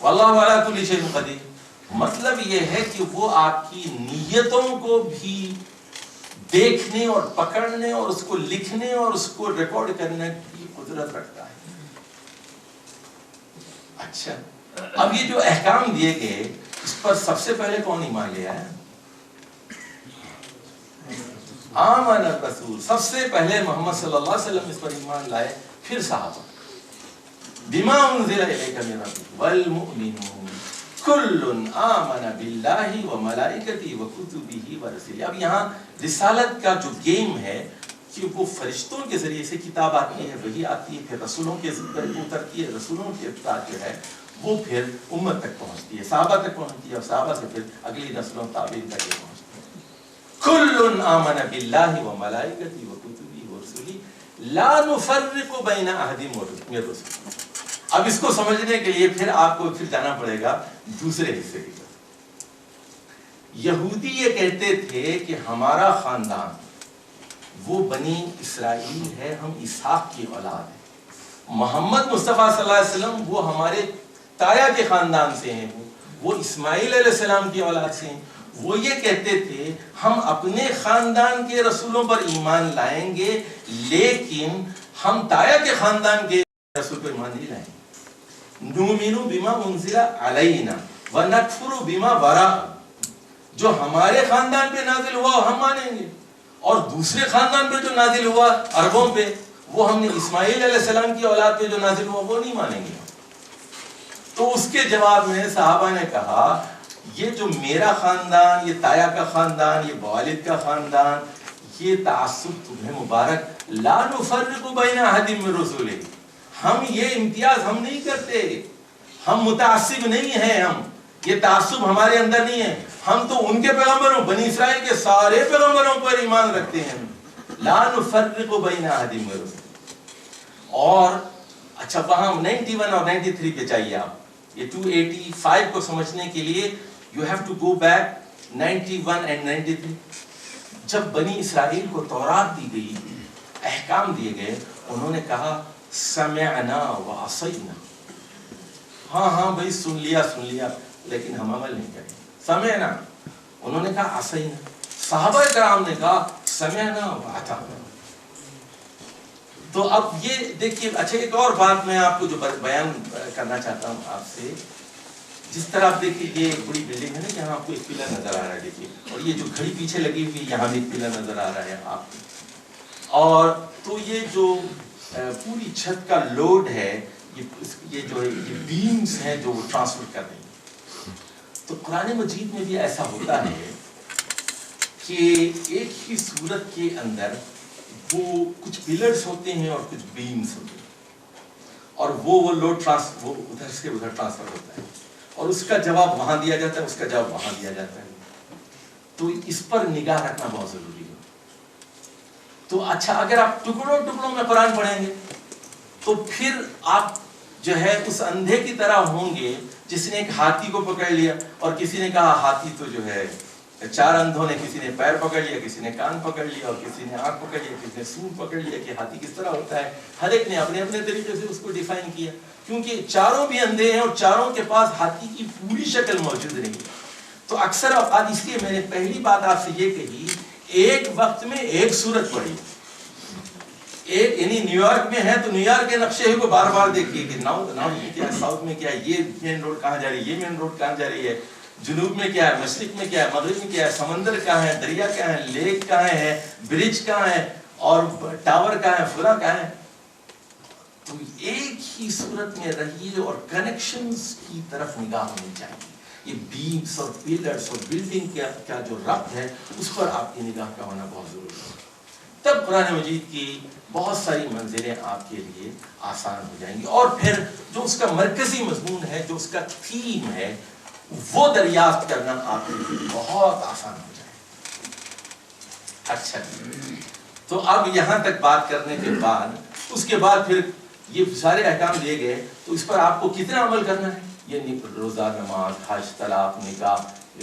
واللہ علی کل شیء قدیر. مطلب یہ ہے کہ وہ آپ کی نیتوں کو بھی دیکھنے اور پکڑنے اور اس کو لکھنے اور اس کو ریکارڈ کرنے کی قدرت رکھتا ہے. اچھا، اب یہ جو احکام دیے گئے اس پر سب سے پہلے کون ایمان لیا ہے؟ آمن الرسول. سب سے پہلے محمد صلی اللہ علیہ وسلم اس پر ایمان لائے، پھر صحابہ. بما انزل الیک من ربک والمؤمنون کل آمن باللہ وملائکتہ وکتبہ ورسلہ. اب یہاں رسالت کا جو گیم ہے کہ وہ فرشتوں کے ذریعے سے کتاب آتی ہے، وحی آتی ہے، پھر رسولوں کے ذریعے اترتی ہے، رسولوں کی اطاعت جو ہے وہ پھر امت تک پہنچتی ہے، صحابہ تک پہنچتی ہے، اور صحابہ سے پھر اگلی نسلوں تابعین تک پہنچتی ہے. کل آمن باللہ وملائکتہ وکتبہ ورسلہ لا نفرق بین احد من رسلہ. اب اس کو سمجھنے کے لیے پھر آپ کو پھر جانا پڑے گا دوسرے حصے کی طرف. یہودی یہ کہتے تھے کہ ہمارا خاندان وہ بنی اسرائیل ہے، ہم اسحاق کی اولاد ہیں. محمد مصطفیٰ صلی اللہ علیہ وسلم وہ ہمارے تایا کے خاندان سے ہیں، وہ اسماعیل علیہ السلام کی اولاد سے ہیں. وہ یہ کہتے تھے ہم اپنے خاندان کے رسولوں پر ایمان لائیں گے، لیکن ہم تایا کے خاندان کے رسول پر ایمان نہیں لائیں گے. نؤمن بما انزل علینا ونکفر بما وراء. جو ہمارے خاندان پہ نازل ہوا ہم مانیں گے، اور دوسرے خاندان پہ جو نازل ہوا عربوں پہ، وہ ہم نے اسماعیل علیہ السلام کی اولاد پہ جو نازل ہوا وہ نہیں مانیں گے. تو اس کے جواب میں صحابہ نے کہا یہ جو میرا خاندان، یہ تایا کا خاندان، یہ والد کا خاندان، یہ تعصب تمہیں مبارک. لا نفرق بین احد من رسولہ، ہم یہ امتیاز ہم نہیں کرتے، ہم متعصب نہیں ہیں، ہم یہ تعصب ہمارے اندر نہیں ہے. ہم تو ان کے پیغمبروں، بنی اسرائیل کے سارے پیغمبروں پر ایمان رکھتے ہیں. لا نفرق بین احد من رسولہ. اور اچھا وہاں 91 اور 93 پہ چاہیے آپ. یہ 285 کو سمجھنے کے لیے you have to go back 91 and 93. جب بنی اسرائیل کو تورات دی گئی، احکام دیے گئے، انہوں نے کہا سمعنا وعصینا. ہاں بھائی سن لیا لیکن ہم عمل نہیں کریں. سمعنا، انہوں نے کہا عصینا. صحابہ کرام نے کہا سمعنا واطعنا. تو اب یہ دیکھیے. اچھا ایک اور بات میں آپ کو جو بیان کرنا چاہتا ہوں آپ سے، جس طرح آپ دیکھیے یہ ایک بڑی بلڈنگ ہے نا، یہاں آپ کو ایک پلر نظر آ رہا ہے، دیکھیے، اور یہ جو گھڑی پیچھے لگی ہوئی یہاں بھی ایک پلر نظر آ رہا ہے آپ کو. اور تو یہ جو پوری چھت کا لوڈ ہے، یہ جو یہ بیمز ہیں جو وہ ٹرانسفر کر رہی ہیں. تو قرآن مجید میں بھی ایسا ہوتا ہے کہ ایک ہی صورت کے اندر وہ کچھ پلرز ہوتے ہیں اور کچھ بیمز ہوتے ہیں، اور وہ لوڈ وہ ادھر سے ادھر ٹرانسفر ہوتا ہے، اور اس کا جواب وہاں دیا جاتا ہے، اس کا جواب وہاں دیا جاتا ہے. تو اس پر نگاہ رکھنا بہت ضروری ہے. تو اچھا اگر آپ ٹکڑوں میں قرآن پڑھیں گے تو پھر آپ جو ہے اس اندھے کی طرح ہوں گے جس نے ایک ہاتھی کو پکڑ لیا، اور کسی نے کہا ہاتھی تو جو ہے، چار اندھوں نے، کسی نے پیر پکڑ لیا، کسی نے کان پکڑ لیا، اور کسی نے آنکھ پکڑ لیا، کسی نے سونڈ پکڑ لیا کہ ہاتھی کس طرح ہوتا ہے. ہر ایک نے اپنے اپنے طریقے سے اس کو ڈیفائن کیا، کیونکہ چاروں بھی اندھے ہیں اور چاروں کے پاس ہاتھی کی پوری شکل موجود نہیں. تو اکثر اوقات اس لیے میں نے پہلی بات آپ سے یہ کہی، ایک وقت میں ایک صورت پڑھی. ایک یعنی نیو یارک میں ہے تو نیو یارک کے نقشے کو بار بار دیکھیے کہ نارتھ میں کیا ہے، ساؤتھ میں کیا ہے، یہ مین روڈ کہاں جا رہی ہے، یہ مین روڈ کہاں جا رہی ہے، جنوب میں کیا ہے، مشرق میں کیا ہے، مغرب میں کیا ہے، سمندر کہاں ہے، دریا کہاں ہے، لیک کہاں ہے، برج کہاں ہے، اور ٹاور کہاں ہے، فلا کہاں ہے. تو ایک ہی صورت میں رہیے اور کنیکشنز کی طرف نگاہ ہونی چاہیے. یہ بیمز اور پلرز اور بلڈنگ کا جو ربط ہے اس پر آپ کی نگاہ کا ہونا بہت ضروری ہے. تب قرآن مجید کی بہت ساری منزلیں آپ کے لیے آسان ہو جائیں گی، اور پھر جو اس کا مرکزی مضمون ہے، جو اس کا تھیم ہے، وہ دریافت کرنا آپ کے لیے بہت آسان ہو جائے. اچھا، تو اب یہاں تک بات کرنے کے بعد اس کے بعد پھر یہ سارے احکام دیے گئے، تو اس پر آپ کو کتنا عمل کرنا ہے؟ یہ روزہ، نماز، حج، طلاق، نکاح،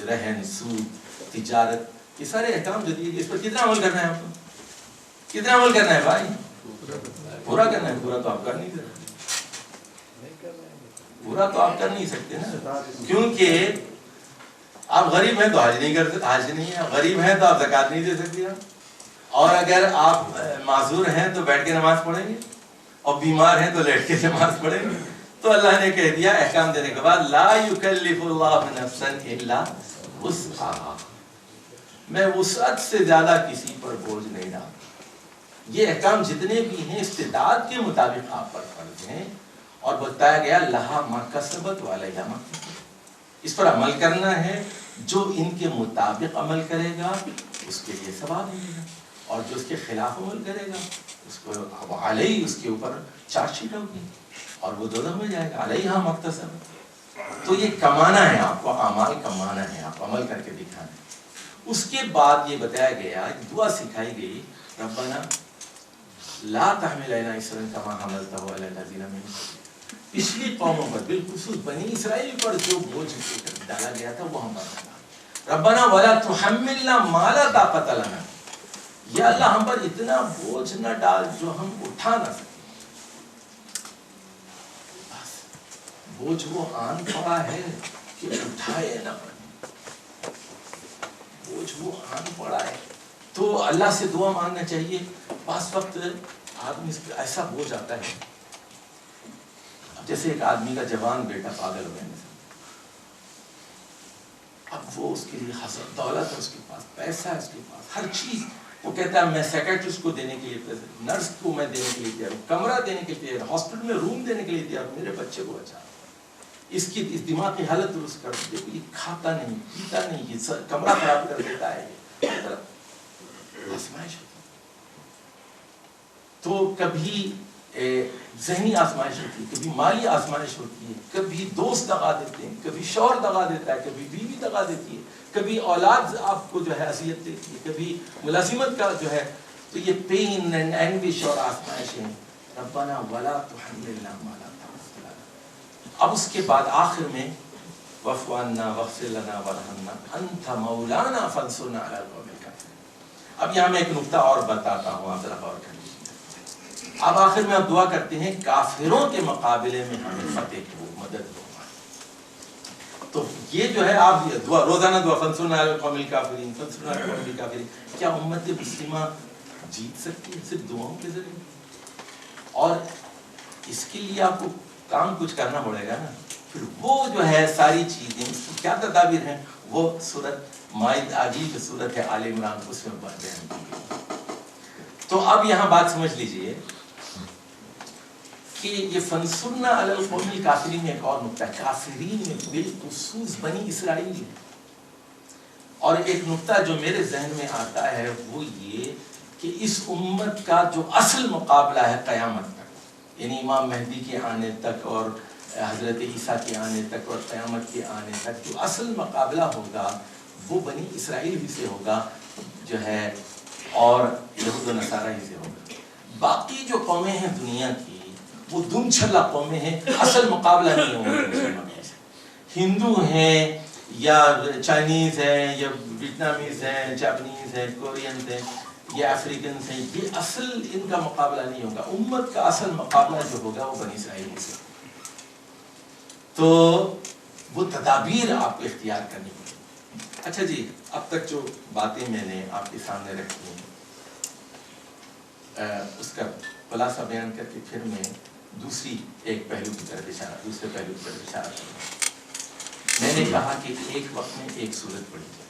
رہن، سود، تجارت، یہ سارے احکام جو دیے گئے، اس پر کتنا عمل کرنا ہے آپ کو؟ کتنا عمل کرنا ہے بھائی؟ پورا کرنا ہے. پورا تو آپ کر نہیں سکتے، پورا تو آپ کر نہیں سکتے نا، کیونکہ آپ غریب ہیں تو حج نہیں کر سکتے، حج نہیں ہے. غریب ہیں تو آپ زکوٰۃ نہیں دے سکتے، اور اگر آپ معذور ہیں تو بیٹھ کے نماز پڑھیں گے، اور بیمار ہیں تو لیٹ کے نماز پڑھیں گے. تو اللہ نے کہہ دیا احکام دینے کے بعد، لا یکلف اللہ نفسا الا وسعہا، میں وسعت سے زیادہ کسی پر بوجھ نہیں ڈالتا. یہ احکام جتنے بھی ہیں استطاعت کے مطابق آپ پر فرض ہیں، اور بتایا گیا لہا ما کسبت وعلیہا ما اکتسبت، اس پر عمل کرنا ہے. جو ان کے مطابق عمل کرے گا اس کے لیے ثواب ملے گا، اور جو اس کے خلاف عمل کرے گا اس کو علیہ، اس کے اوپر چارج شیٹ ہوگی اور وہ دوزخ میں جائے گا. علیہا ما اکتسبت. تو یہ کمانا ہے آپ کو، اعمال کمانا ہے، آپ عمل کر کے دکھانا ہے. اس کے بعد یہ بتایا گیا، دعا سکھائی گئی، ربنا لا تحمل علینا اصرا کما حملتہ علی الذین من قبلنا. پچھلی قوموں پر، بالخصوص بنی اسرائیل پر جو بوجھ ڈالا گیا تھا وہ ہم پر ڈالا. ربنا ولا تحملنا ما لا طاقت لنا، یا اللہ ہم پر اتنا بوجھ نہ ڈال جو ہم اٹھا نہ سکیں. بس بوجھ وہ آن پڑا ہے کہ اٹھائے نہ پڑے، بوجھ وہ آن پڑا ہے. تو اللہ سے دعا مانگنا چاہیے. بعض وقت آدمی اس پہ ایسا بوجھ آتا ہے، جیسے ایک آدمی کا جوان بیٹا پاگل ہو گیا، اب وہ اس کے لیے حسن دولت ہے، اس کے پاس پیسہ ہے، اس کے پاس ہر چیز. وہ کہتا ہے میں سیکریٹرسٹ کو دینے کے لیے پیسے، نرس کو میں دینے کے لیے تیار ہوں، کمرہ دینے کے لیے تیار ہوں، ہاسپٹل میں روم دینے کے لیے تیار ہوں، میرے بچے کو بچا. اس کی اس دماغ کی حالت درست کر دو. دیکھو یہ کھاتا نہیں پیتا نہیں, یہ کمرہ خراب کر دیتا ہے. آزمائش ہوتی تو کبھی ذہنی آزمائش ہوتی ہے, کبھی مالی آزمائش ہوتی ہے, کبھی دوست دغا دیتے ہیں, کبھی شوہر دغا دیتا ہے, کبھی بیوی دغا دیتی ہے, کبھی اولاد آپ کو جو ہے اذیت دیتی ہے, کبھی ملازمت کا جو ہے. تو یہ پین اینڈ اینگوش اور آزمائشیں. ربنا ولا تحملنا ما لا طاقت لنا. اب اس کے بعد آخر میں واعف عنا واغفر لنا وارحمنا انت مولانا فانصرنا علی القوم الکافرین. اب یہاں میں ایک نقطہ اور بتاتا ہوں, آپ ذرا غور کر لیجیے. اب آخر میں آپ دعا کرتے ہیں کافروں کے مقابلے میں ہمیں فتح ہو, مدد ہو. تو یہ جو ہے آپ دعا روزانہ دعا فانصرنا علی القوم الکافرین, فانصرنا علی القوم الکافرین. کیا امت مسلمہ جیت سکتی ہے صرف دعاؤں کے ذریعے؟ اور اس کے لیے آپ کو کام کچھ کرنا پڑے گا نا. پھر وہ جو ہے ساری چیزیں اس کی کیا تدابیر ہیں, وہ سورت مائدہ آگی جو سورت ہے آل عمران اس میں بیان کی گئی. تو اب یہاں بات سمجھ لیجئے کہ یہ فنصرنا علی القوم الکافرین میں ایک اور نقطہ ہے. کافرین میں بالخصوص بنی اسرائیل. اور ایک نقطہ جو میرے ذہن میں آتا ہے وہ یہ کہ اس امت کا جو اصل مقابلہ ہے قیامت تک, یعنی امام مہدی کے آنے تک اور حضرت عیسیٰ کے آنے تک اور قیامت کے آنے تک جو اصل مقابلہ ہوگا وہ بنی اسرائیل ہی سے ہوگا جو ہے, اور یہود و نصارہ ہی سے ہوگا. باقی جو قومیں ہیں دنیا کی وہ دم چھلا قومیں ہیں, اصل مقابلہ نہیں ہوگا. ہندو ہیں یا چائنیز ہیں یا ویتنامیز ہیں, جاپنیز ہیں, کورینز ہیں, یہ افریقنز ہیں, یہ اصل ان کا مقابلہ نہیں ہوگا. امت کا اصل مقابلہ جو ہوگا وہ بنی اسرائیل سے. تو وہ تدابیر آپ کو اختیار کرنی پڑے. اچھا جی, اب تک جو باتیں میں نے آپ کے سامنے رکھی ہیں اس کا خلاصہ بیان کر کے پھر میں دوسرے پہلو کی طرف اشارہ کروں. میں نے کہا کہ ایک وقت میں ایک سورت پڑھی جائے.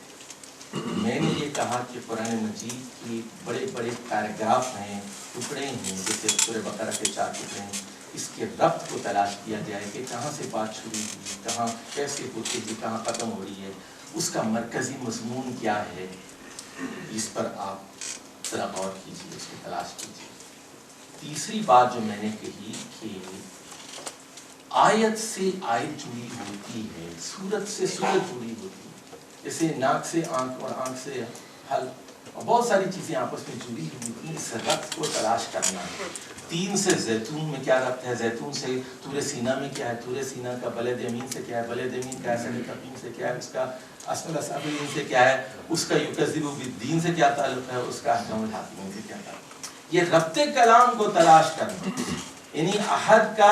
میں نے یہ کہا کہ قرآن مجید کی بڑے بڑے پیراگراف ہیں, ٹکڑے ہیں, جیسے سورہ بقرہ کے 4 ٹکڑے ہیں. اس کے ربط کو تلاش کیا جائے کہ کہاں سے بات شروع ہوئی, کہاں کیسے ہوتی ہے, کہاں ختم ہو رہی ہے, اس کا مرکزی مضمون کیا ہے. اس پر آپ ذرا غور کیجیے, اس کی تلاش کیجیے. تیسری بات جو میں نے کہی کہ آیت سے آیت جڑی ہوتی ہے, سورت سے سورت جڑی ہوتی ہے. جیسے ناک سے آنکھ اور آنکھ سے حل, اور بہت ساری چیزیں آپس میں جڑی ہوئی ہوتی ہیں. اس ربط کو تلاش کرنا ہے. تین سے زیتون میں کیا ربط ہے, زیتون سے طور سینا میں کیا ہے, طور سینا کا بلد یمین سے کیا ہے, بلد یمین کا اسد القیم سے کیا ہے, اس کا اسفل السافلین سے کیا ہے, اس کا یکذب بالدین سے کیا تعلق ہے, اس کا احکام الحاکمین سے کیا تعلق ہے. یہ ربط کلام کو تلاش کرنا, یعنی احد کا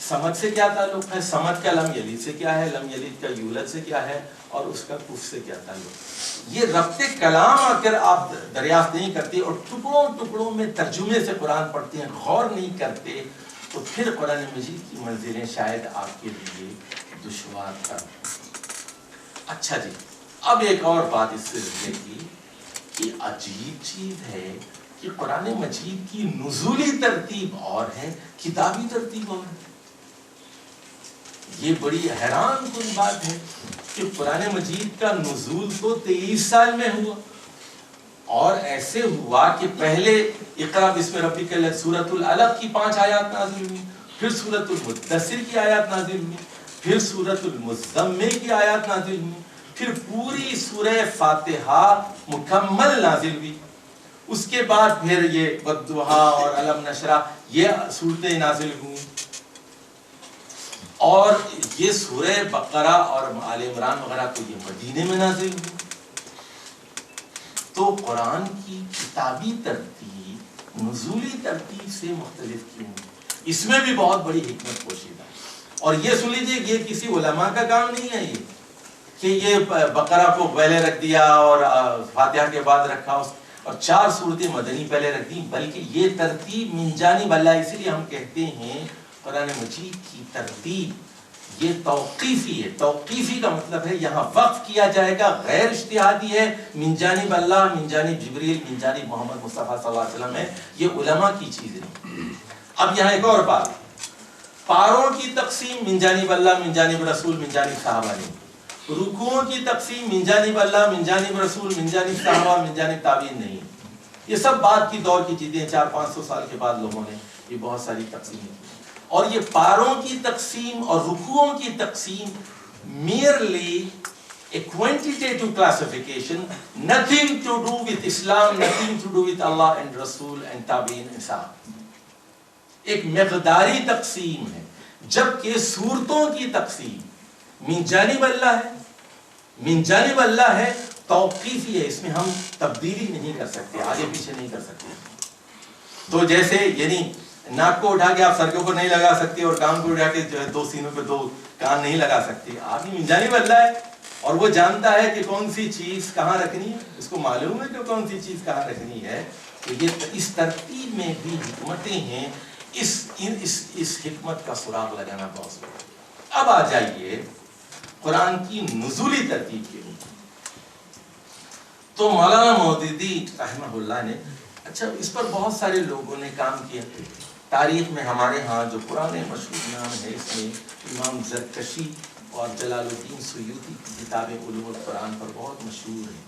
سمد سے کیا تعلق ہے, سمد کا لم یلد سے کیا ہے, لم یلد کا یولد سے کیا ہے, اور اس کا کف سے کیا تعلق ہے. یہ ربط کلام اگر آپ دریافت نہیں کرتے اور ٹکڑوں ٹکڑوں میں ترجمے سے قرآن پڑھتے ہیں, غور نہیں کرتے, تو پھر قرآن مجید کی منزلیں شاید آپ کے لیے دشوار تر. اچھا جی, اب ایک اور بات اس سے رہے گی کہ عجیب چیز ہے کہ قرآن مجید کی نزولی ترتیب اور ہے, کتابی ترتیب اور ہے. یہ بڑی حیران کن بات ہے کہ قرآن مجید کا نزول تو 23 سال میں ہوا, اور ایسے ہوا کہ پہلے اقرا بسم ربک سورۃ العلق کی 5 آیات نازل ہوئی, پھر سورۃ المدثر کی آیات نازل ہوئی, پھر سورۃ المزمل کی آیات نازل ہوئی, پھر پوری سورہ فاتحہ مکمل نازل ہوئی. اس کے بعد پھر یہ والضحیٰ اور علم نشرح یہ صورتیں نازل ہوئیں, اور یہ سورہ بقرہ اور آل عمران وغیرہ تو یہ مدینے میں نازل ہوئی. تو قرآن کی کتابی ترتیب نزولی ترتیب سے مختلف کیوں؟ اس میں بھی بہت بڑی حکمت پوشیدہ ہے. اور یہ سن لیجیے, یہ کسی علماء کا کام نہیں ہے یہ کہ یہ بقرہ کو پہلے رکھ دیا اور فاتحہ کے بعد رکھا اور 4 سورتیں مدنی پہلے رکھ دی, بلکہ یہ ترتیب من جانب اللہ. اسی لیے ہم کہتے ہیں قرآن مجید کی ترتیب یہ توقیفی ہے. توقیفی کا مطلب ہے یہاں وقف کیا جائے گا, غیر اجتہادی ہے, من جانب اللہ, من جانب جبریل, من جانب محمد مصطفیٰ صلی اللہ علیہ وسلم ہے, یہ علماء کی چیز نہیں. اب یہاں ایک اور بات, پاروں کی تقسیم من جانب اللہ من جانب رسول من جانب صحابہ نہیں. رکوعوں کی تقسیم من جانب اللہ من جانب رسول من جانب صحابہ من جانب تابعین نہیں. یہ سب بعد کی دور کی چیزیں 400-500 سال کے بعد لوگوں نے یہ بہت ساری تقسیمیں کی. اور یہ پاروں کی تقسیم اور رکوعوں کی تقسیم merely a quantitative classification, nothing to do with Islam, nothing to do with Allah and Rasul and Tabi'in and Sahaba. ایک مقداری تقسیم ہے، جبکہ صورتوں کی تقسیم من جانب اللہ ہے، من جانب اللہ ہے، توقیفی ہے، اس میں ہم تبدیلی نہیں کر سکتے، آگے پیچھے نہیں کر سکتے. تو جیسے یعنی ناک کو اٹھا کے آپ سر کے اوپر نہیں لگا سکتے اور کان کو اٹھا کے جو ہے 2 سینوں پہ 2 کان نہیں لگا سکتے. آدمی من جانب اللہ ہے اور وہ جانتا ہے کہ کون سی چیز کہاں رکھنی ہے، اس کو معلوم ہے کہ کون سی چیز کہاں رکھنی ہے. تو یہ اس ترتیب میں بھی حکمتیں ہیں، اس حکمت کا سراغ لگانا بہت ضروری ہے. اب آ جائیے قرآن کی نزولی ترتیب کے لیے. تو مولانا مودودی رحمہ اللہ نے اس پر بہت سارے لوگوں نے کام کیا. تاریخ میں ہمارے ہاں جو پرانے مشہور نام ہے، اس میں امام زرکشی اور جلال الدین سیوطی کی کتابیں علوم القرآن پر بہت مشہور ہیں.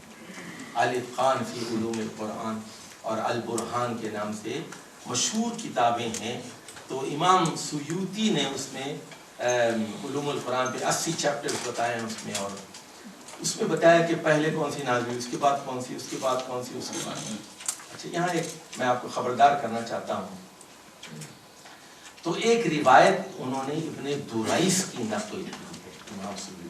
الاتقان فی علوم القرآن اور البرہان کے نام سے مشہور کتابیں ہیں. تو امام سیوطی نے اس میں علوم القرآن پہ 80 چیپٹرز بتائے ہیں اس میں، اور اس میں بتایا کہ پہلے کون سی نازل ہوئی، اس کے بعد کون سی، اس کے بعد کون سی، اس کے بعد. اچھا یہاں ایک میں آپ کو خبردار کرنا چاہتا ہوں. تو ایک روایت انہوں نے ابن درائس کی نقل کی ہے امام سیوطی.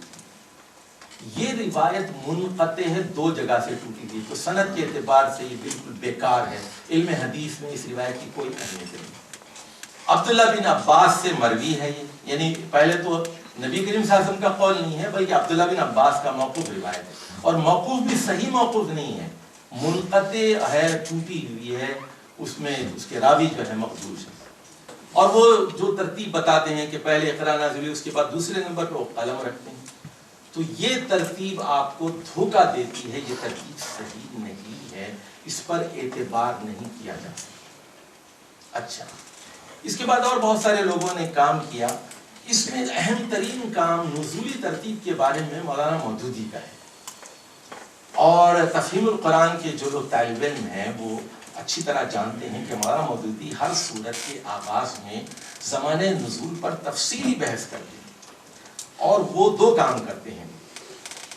یہ روایت منقطع ہے، 2 جگہ سے ٹوٹی ہوئی، تو سند کے اعتبار سے یہ بالکل بیکار ہے. علم حدیث میں اس روایت کی کوئی اہمیت نہیں. عبداللہ بن عباس سے مروی ہے یہ، یعنی پہلے تو نبی کریم صلی اللہ علیہ وسلم کا قول نہیں ہے بلکہ عبداللہ بن عباس کا موقوف روایت ہے. اور موقوف بھی صحیح موقوف نہیں ہے، منقطع ہے، ٹوٹی ہوئی ہے، اس میں اس کے راوی جو ہے مقبوض ہے. اور وہ جو ترتیب بتاتے ہیں کہ پہلے اقرا نازل ہوئی، اس کے بعد دوسرے نمبر پہ وہ قلم رکھتے ہیں. تو یہ ترتیب آپ کو دھوکہ دیتی ہے، یہ ترتیب صحیح نہیں ہے، اس پر اعتبار نہیں کیا جاتا. اچھا اس کے بعد اور بہت سارے لوگوں نے کام کیا. اس میں اہم ترین کام نزولی ترتیب کے بارے میں مولانا مودودی کا ہے. اور تفہیم القرآن کے جو لوگ طالب علم ہیں وہ اچھی طرح جانتے ہیں کہ مولانا مودودی ہر سورت کے آغاز میں زمانِ نزول پر تفصیلی بحث کرتے ہیں. اور وہ 2 کام کرتے ہیں.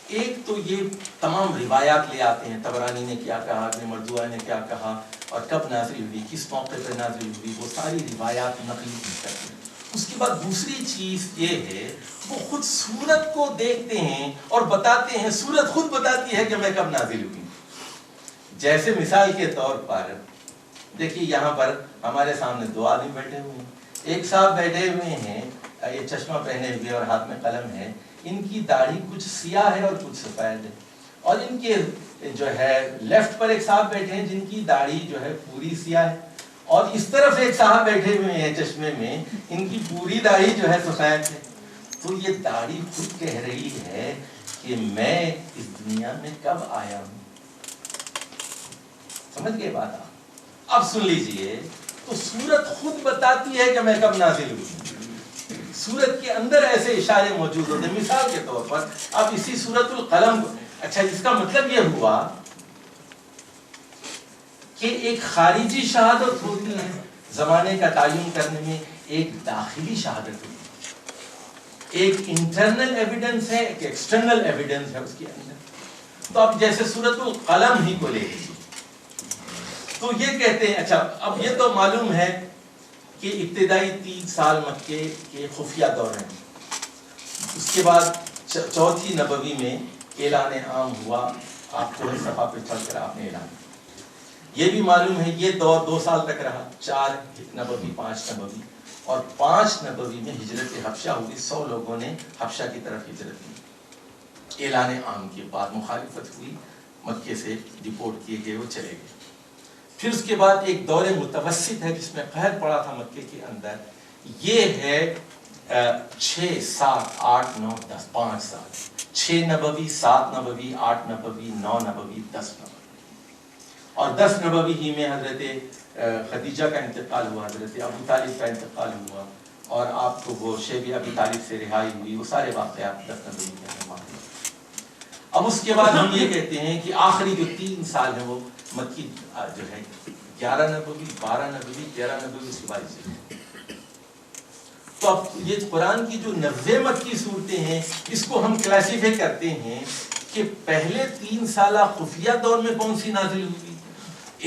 ایک تو یہ تمام روایات لے آتے ہیں، طبرانی نے کیا کہا، ابن مردوہ نے کیا کہا، اور کب نازل ہوئی، کس موقع پر نازل ہوئی، وہ ساری روایات نقلی کرتے ہیں. اس کے بعد دوسری چیز یہ ہے وہ خود سورت کو دیکھتے ہیں اور بتاتے ہیں، سورت خود بتاتی ہے کہ میں کب نازل ہوئی. جیسے مثال کے طور پر دیکھیے یہاں پر ہمارے سامنے 2 آدمی بیٹھے ہوئے ہیں. ایک صاحب بیٹھے ہوئے ہیں، یہ چشمہ پہنے ہوئے اور ہاتھ میں قلم ہے. ان کی داڑھی کچھ سیاہ ہے اور کچھ سفید ہے. اور ان کے جو ہے لیفٹ پر ایک صاحب بیٹھے ہیں جن کی داڑھی جو ہے پوری سیاہ ہے. اور اس طرف ایک صاحب بیٹھے ہوئے ہیں چشمے میں، ان کی پوری داڑھی جو ہے سفید ہے. تو یہ داڑھی خود کہہ رہی ہے کہ میں اس دنیا میں کب آیا ہوں. سمجھ گئے بات آپ؟ اب سن لیجئے، تو سورت خود بتاتی ہے کہ میں کب نازل ہوئی. سورت کے اندر ایسے اشارے موجود ہوتے ہیں. مثال کے طور پر اب اسی سورت القلم کو، اچھا اس کا مطلب یہ ہوا کہ ایک خارجی شہادت ہوتی ہے زمانے کا تعین کرنے میں، ایک داخلی شہادت ہوتی ہے، ایک انٹرنل ایویڈنس ہے، ایک ایکسٹرنل ایویڈنس ہے اس کے اندر. تو اب جیسے سورت القلم ہی کو لے لیجیے، تو یہ کہتے ہیں اچھا اب یہ تو معلوم ہے کہ ابتدائی 3 سال مکے کے خفیہ دور ہیں. اس کے بعد 4تھی نبوی میں اعلان عام ہوا، آپ کو صفحہ پہ چل کر آپ نے اعلان. یہ بھی معلوم ہے یہ دور 2 سال تک رہا، 4 نبوی 5 نبوی، اور 5 نبوی میں ہجرت حبشہ ہوئی. 100 لوگوں نے حبشہ کی طرف ہجرت کی. اعلان عام کے بعد مخالفت ہوئی، مکے سے ڈپورٹ کیے گئے، وہ چلے گئے. پھر اس کے بعد ایک دور متوسط ہے جس میں قہر پڑا تھا مکے کے اندر. یہ ہے 6 7 8 9 10 5 سال، 6 نبوی 7 نبوی 8 نبوی 9 نبوی 10 نبوی. اور 10 نبوی ہی میں حضرت خدیجہ کا انتقال ہوا، حضرت ابو طالب کا انتقال ہوا، اور آپ کو وہ شیبی ابی طالب سے رہائی ہوئی، وہ سارے واقعات دفن کے ہیں معلوم۔ اب اس کے بعد ہم یہ کہتے ہیں کہ آخری جو 3 سال ہیں وہ مکی جو ہے 11 نبوی 12 نبوی 13 نبوی اس کے بعد سے، تو اب یہ قرآن کی جو 90 مکی صورتیں ہیں اس کو ہم کلاسیفائی کرتے ہیں کہ پہلے 3 سالہ خفیہ دور میں کون سی نازل ہوئی،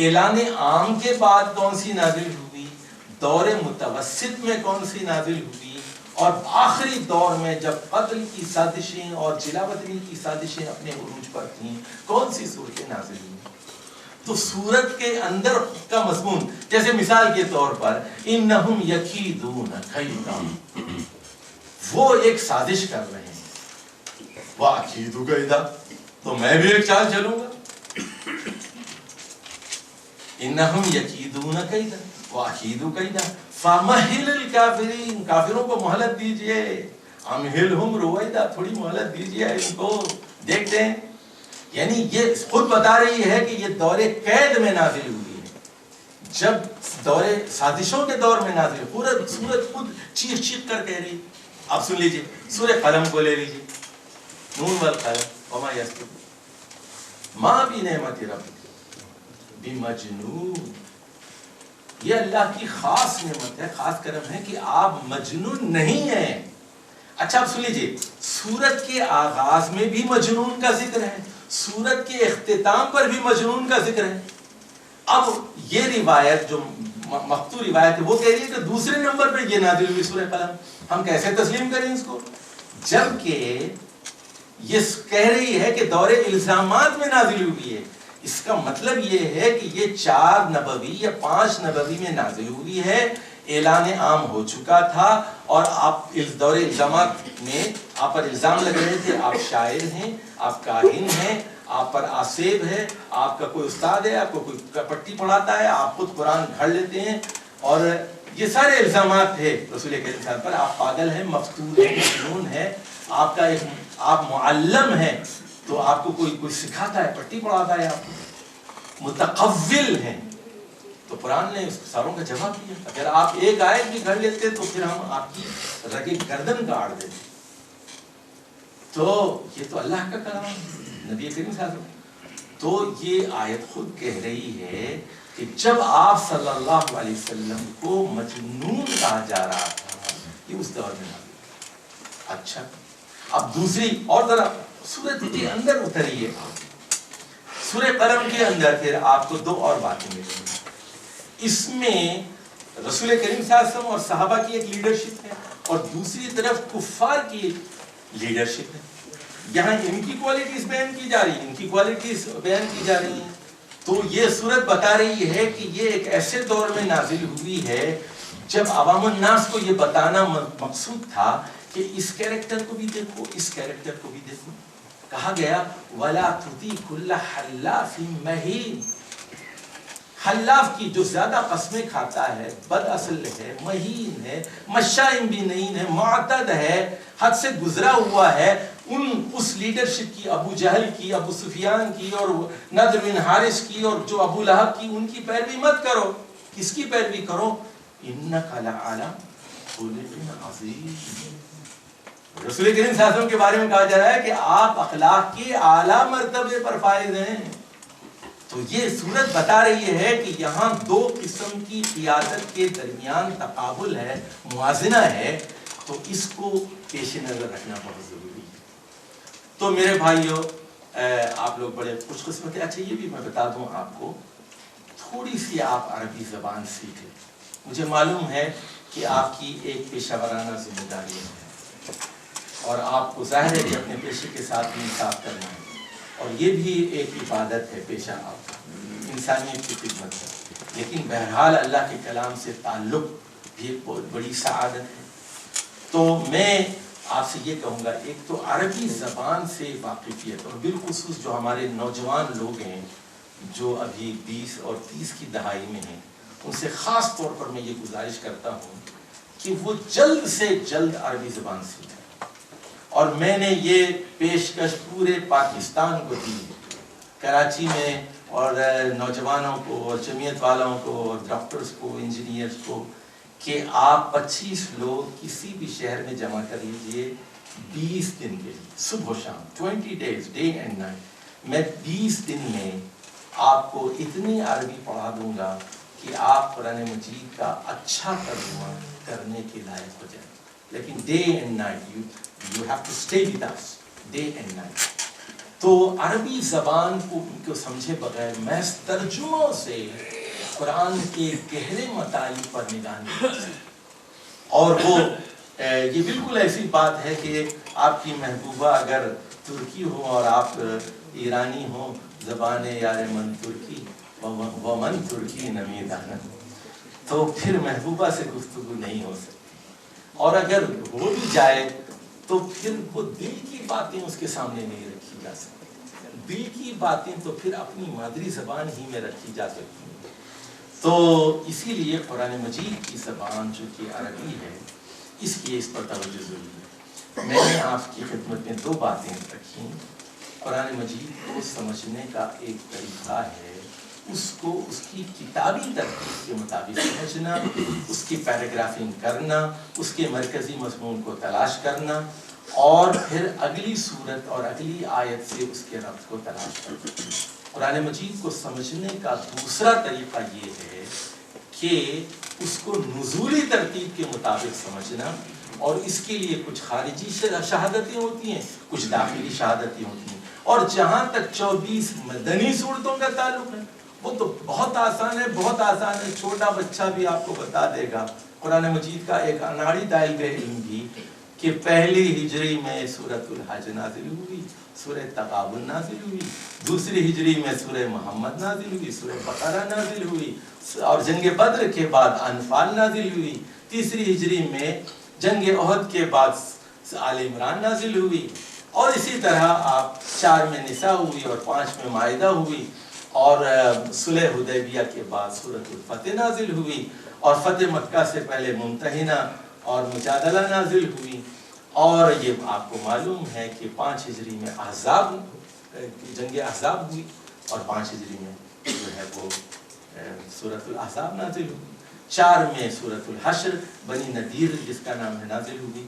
اعلان عام کے بعد کون سی نازل ہوئی، دور متوسط میں کون سی نازل ہوئی، اور آخری دور میں جب قتل کی سازشیں اور جلا وطنی کی سازشیں اپنے عروج پر تھیں کون سی صورتیں نازل ہوئی۔ تو سورت کے اندر کا مضمون، جیسے مثال کے طور پر انہم یکیدون کیدا، وہ ایک سازش کر رہے ہیں، واکیدو کیدا، تو میں بھی ایک چال چلوں گا، انہم یکیدون کیدا واکیدو کیدا فمہل الکافرین، کافروں کو مہلت دیجئے، امہلہم رویدا، تھوڑی مہلت دیجئے ان کو، دیکھتے ہیں۔ یعنی یہ خود بتا رہی ہے کہ یہ دور قید میں نازل ہوئی ہے، جب دور سازشوں کے دور میں نازل، پورا سورت خود چیخ چیخ کر کہہ رہی۔ اب سن لیجئے سورہ قلم کو لے لیجئے، نون والقلم وما یسطرون، ما بنعمت ربک بمجنون، یہ اللہ کی خاص نعمت ہے، خاص کرم ہے کہ آپ مجنون نہیں ہیں۔ اچھا اب سن لیجئے، سورت کے آغاز میں بھی مجنون کا ذکر ہے، سورت کے اختتام پر بھی مجنون کا ذکر ہے۔ اب یہ روایت جو مقطوع روایت ہے وہ کہہ رہی ہے کہ دوسرے نمبر پہ یہ نازل ہوئی سورہ قلم، ہم کیسے تسلیم کریں اس کو، جبکہ یہ کہہ رہی ہے کہ دور الزامات میں نازل ہوئی ہے۔ اس کا مطلب یہ ہے کہ یہ 4 نبوی یا 5 نبوی میں نازل ہوئی ہے، اعلان عام ہو چکا تھا، اور آپ اس دور الزامات میں آپ پر الزام لگ رہے تھے، آپ شاعر ہیں، آپ کاہن ہیں، آپ پر آسیب ہے، آپ کا کوئی استاد ہے، آپ کو کوئی پٹی پڑھاتا ہے، آپ خود قرآن گھڑ لیتے ہیں، اور یہ سارے الزامات تھے رسول کریم صلی اللہ علیہ وسلم پر، آپ پاگل ہیں، مفتون ہیں، مجنون ہیں، آپ کا ایک آپ معلم ہیں، تو آپ کو کوئی سکھاتا ہے، پٹی پڑھاتا ہے، آپ متقول ہیں، تو قرآن نے اس ساروں کا جواب دیا، اگر آپ ایک آیت بھی گھڑ لیتے تو پھر ہم آپ کی رگے گردن کاٹ دیتے۔ تو یہ تو اللہ کا کلام ہے، نبی کریم صلی اللہ علیہ وسلم، تو یہ آیت خود کہہ رہی ہے کہ جب آپ صلی اللہ علیہ وسلم کو مجنون کہا جا رہا تھا یہ اس دور میں نازل۔ اچھا اب دوسری اور ذرا سورت کے اندر اتریے، سورہ قلم کے اندر پھر آپ کو 2 اور باتیں ملیں گی۔ اس میں رسول کریم صلی اللہ علیہ وسلم اور صحابہ کی ایک لیڈرشپ ہے، اور دوسری طرف کفار کی لیڈرشپ ہے۔ یہاں ان کی کوالٹیز بیان کی جا رہی ہیں، ان کی کوالٹیز بیان کی جا رہی ہیں۔ تو یہ صورت بتا رہی ہے کہ یہ ایک ایسے دور میں نازل ہوئی ہے جب عوام الناس کو یہ بتانا مقصود تھا کہ اس کیریکٹر کو بھی دیکھو، اس کیریکٹر کو بھی دیکھو۔ کہا گیا وَلَا تُطِيعْ كُلَّ حَلَّافٍ مَّهِينٍ، حلاف کی جو زیادہ قسمیں کھاتا ہے، بد اصل ہے، مہین ہے، مشائم بھی نہیں ہے، معتد ہے، حد سے گزرا ہوا ہے، اس لیڈرشپ کی، ابو جہل کی، ابو سفیان کی، اور نضر بن حارث کی، اور جو ابو لہب کی، ان کی پیروی مت کرو۔ کس کی پیروی کرو؟ اِنَّكَ لَعَلَىٰ خُلُقٍ عَظِيمٍ، رسول کریم صلی اللہ علیہ وسلم کے بارے میں کہا جا رہا ہے کہ آپ اخلاق کے اعلیٰ مرتبے پر فائز ہیں۔ تو یہ صورت بتا رہی ہے کہ یہاں 2 قسم کی قیادت کے درمیان تقابل ہے، موازنہ ہے، تو اس کو پیش نظر رکھنا بہت ضروری ہے۔ تو میرے بھائیو، آپ لوگ بڑے خوش قسمت ہیں۔ اچھا یہ بھی میں بتا دوں آپ کو، تھوڑی سی آپ عربی زبان سیکھیں، مجھے معلوم ہے کہ آپ کی ایک پیشہ ورانہ ذمہ داری ہے، اور آپ کو ظاہر ہے کہ اپنے پیشے کے ساتھ انصاف کرنا ہے، اور یہ بھی ایک عبادت ہے، پیشہ آپ انسانیت کی خدمت ہے، لیکن بہرحال اللہ کے کلام سے تعلق بھی ایک بہت بڑی سعادت ہے۔ تو میں آپ سے یہ کہوں گا، ایک تو عربی زبان سے واقفیت، اور بالخصوص جو ہمارے نوجوان لوگ ہیں جو ابھی 20 اور 30 کی دہائی میں ہیں، ان سے خاص طور پر میں یہ گزارش کرتا ہوں کہ وہ جلد سے جلد عربی زبان سیکھیں، اور میں نے یہ پیشکش پورے پاکستان کو دی، کراچی میں، اور نوجوانوں کو، اور جمعیت والوں کو، اور ڈاکٹرز کو، انجینئرز کو، کہ آپ 25 لوگ کسی بھی شہر میں جمع کر لیجئے 20 دن کے لیے، صبح و شام 20 days ڈے اینڈ نائٹ، میں 20 دن میں آپ کو اتنی عربی پڑھا دوں گا کہ آپ قرآن مجید کا اچھا ترجمہ کرنے کے لائق ہو جائیں. لیکن day and night you have to stay with us, day and night. تو عربی زبان کو سمجھے بغیر محض ترجموں سے قرآن کے گہرے مطالب پر نگاہ نہیں کر سکتے. اور وہ یہ بالکل ایسی بات ہے کہ آپ کی محبوبہ اگر ترکی ہو اور آپ ایرانی ہوں، زبان یار من ترکی ومن ترکی نمیدان، تو پھر محبوبہ سے گفتگو نہیں ہو سکتی. اور اگر ہو بھی جائے تو پھر وہ دل کی باتیں اس کے سامنے نہیں رکھی جا سکتی. دل کی باتیں تو پھر اپنی مادری زبان ہی میں رکھی جا سکتی ہیں. تو اسی لیے قرآن مجید کی زبان جو کہ عربی ہے، اس پر توجہ ضروری ہے. میں نے آپ کی خدمت میں 2 باتیں رکھی. قرآن مجید کو سمجھنے کا ایک طریقہ ہے اس کو اس کی کتابی ترتیب کے مطابق سمجھنا، اس کی پیراگرافنگ کرنا، اس کے مرکزی مضمون کو تلاش کرنا، اور پھر اگلی صورت اور اگلی آیت سے اس کے ربط کو تلاش کرنا. قرآن مجید کو سمجھنے کا دوسرا طریقہ یہ ہے کہ اس کو نزولی ترتیب کے مطابق سمجھنا، اور اس کے لیے کچھ خارجی شہادتیں ہوتی ہیں، کچھ داخلی شہادتیں ہوتی ہیں. اور جہاں تک 24 مدنی صورتوں کا تعلق ہے، وہ تو بہت آسان ہے، بہت آسان ہے. چھوٹا بچہ بھی آپ کو بتا دے گا، قرآن مجید کا ایک اناڑی طالب علم بھی، کہ پہلی ہجری میں سورۃ الحج نازل ہوئی، سورہ تغابن نازل ہوئی، دوسری ہجری میں سورہ محمد نازل ہوئی، سورہ بقرہ نازل ہوئی، اور جنگ بدر کے بعد انفال نازل ہوئی، تیسری ہجری میں جنگ احد کے بعد آل عمران نازل ہوئی، اور اسی طرح آپ 4 میں نساء ہوئی، اور 5 میں مائدہ ہوئی، اور صلح حدیبیہ کے بعد سورۃ الفتح نازل ہوئی، اور فتح مکہ سے پہلے ممتحنہ اور مجادلہ نازل ہوئی. اور یہ آپ کو معلوم ہے کہ 5 ہجری میں جنگ احزاب ہوئی، اور 5 ہجری میں جو ہے وہ سورۃ الاحزاب نازل ہوئی. 4 میں سورۃ الحشر بنی نذیر جس کا نام ہے نازل ہوئی.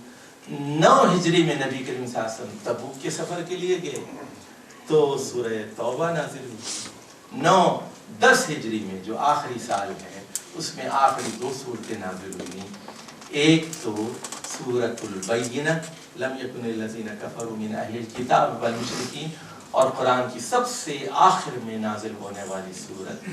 9 ہجری میں نبی کریم صلی اللہ علیہ وسلم تبوک کے سفر کے لیے گئے تو سورہ توبہ نازل ہوئی. 9-10 ہجری میں جو آخری سال ہے اس میں آخری 2 صورتیں نازل ہوئی. ایک تو سورۃ البینہ لم یکن الذین کفروا من اہل الکتاب والمشرکین، اور قرآن کی سب سے آخر میں نازل ہونے والی سورت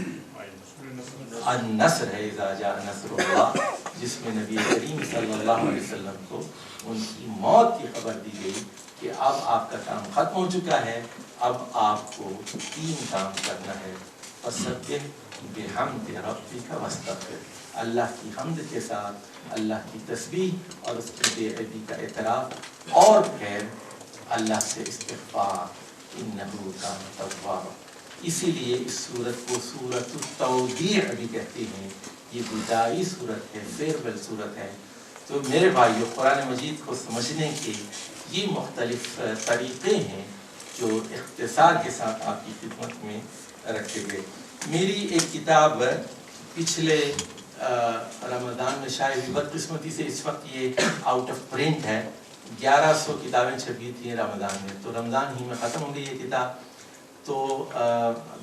النصر ہے، اذا جاء نصر اللہ، جس میں نبی کریم صلی اللہ علیہ وسلم کو ان کی موت کی خبر دی گئی کہ اب آپ کا کام ختم ہو چکا ہے، اب آپ کو 3 کام کرنا ہے. فسبح بحمد ربک واستغفر، اللہ کی حمد کے ساتھ اللہ کی تسبیح اور اس کی بے عیبی کا اعتراف، اور پھر اللہ سے استغفار، انہ کان توابا. اسی لیے اس سورت کو سورۃ التودیع بھی کہتے ہیں. یہ وداعی صورت ہے، فیئرویل صورت ہے. تو میرے بھائیو، قرآن مجید کو سمجھنے کے یہ مختلف طریقے ہیں جو اختصار کے ساتھ آپ کی خدمت میں رکھے گئے. میری ایک کتاب پچھلے رمضان میں شائع ہوئی، بدقسمتی سے اس وقت یہ آؤٹ آف پرنٹ ہے. 1100 کتابیں چھپی تھیں رمضان میں، تو رمضان ہی میں ختم ہو گئی یہ کتاب. تو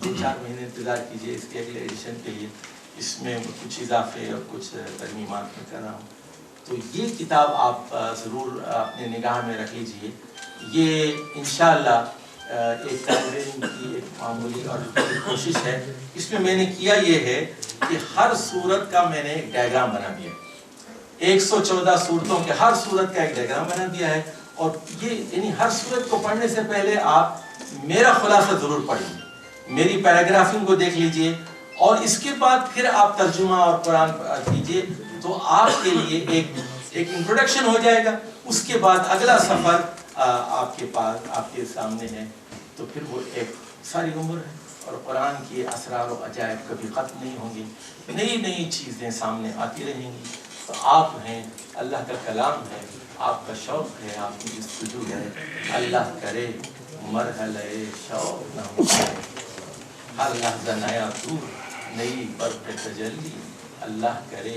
2-4 مہینے انتظار کیجئے اس کے اگلے ایڈیشن کے لیے. اس میں کچھ اضافے اور کچھ ترمیمات میں کر رہا ہوں. تو یہ کتاب آپ ضرور اپنے نگاہ میں رکھ لیجئے. یہ انشاءاللہ ایک طالب علم کی ایک معمولی اور کوشش ہے. اس میں نے کیا یہ ہے کہ ہر صورت کا میں نے ایک ڈائیگرام بنا دیا. 114 صورتوں کے ہر صورت کا ایک ڈائیگرام بنا دیا ہے. اور یہ یعنی ہر صورت کو پڑھنے سے پہلے آپ میرا خلاصہ ضرور پڑھیے، میری پیراگرافنگ کو دیکھ لیجئے، اور اس کے بعد پھر آپ ترجمہ اور قرآن کیجئے. تو آپ کے لیے ایک انٹروڈکشن ہو جائے گا. اس کے بعد اگلا سفر آپ کے پاس آپ کے سامنے ہے. تو پھر وہ ایک ساری عمر ہے، اور قرآن کی اسرار و عجائب کبھی ختم نہیں ہوں گی. نئی نئی چیزیں سامنے آتی رہیں گی. تو آپ ہیں، اللہ کا کلام ہے، آپ کا شوق ہے، آپ کی جستجو ہے. اللہ کرے مرحلہ شوق نہ ہو جائے، ہر لحظہ نیا دور، نئی برق تجلی. اللہ کرے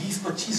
20-25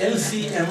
LCM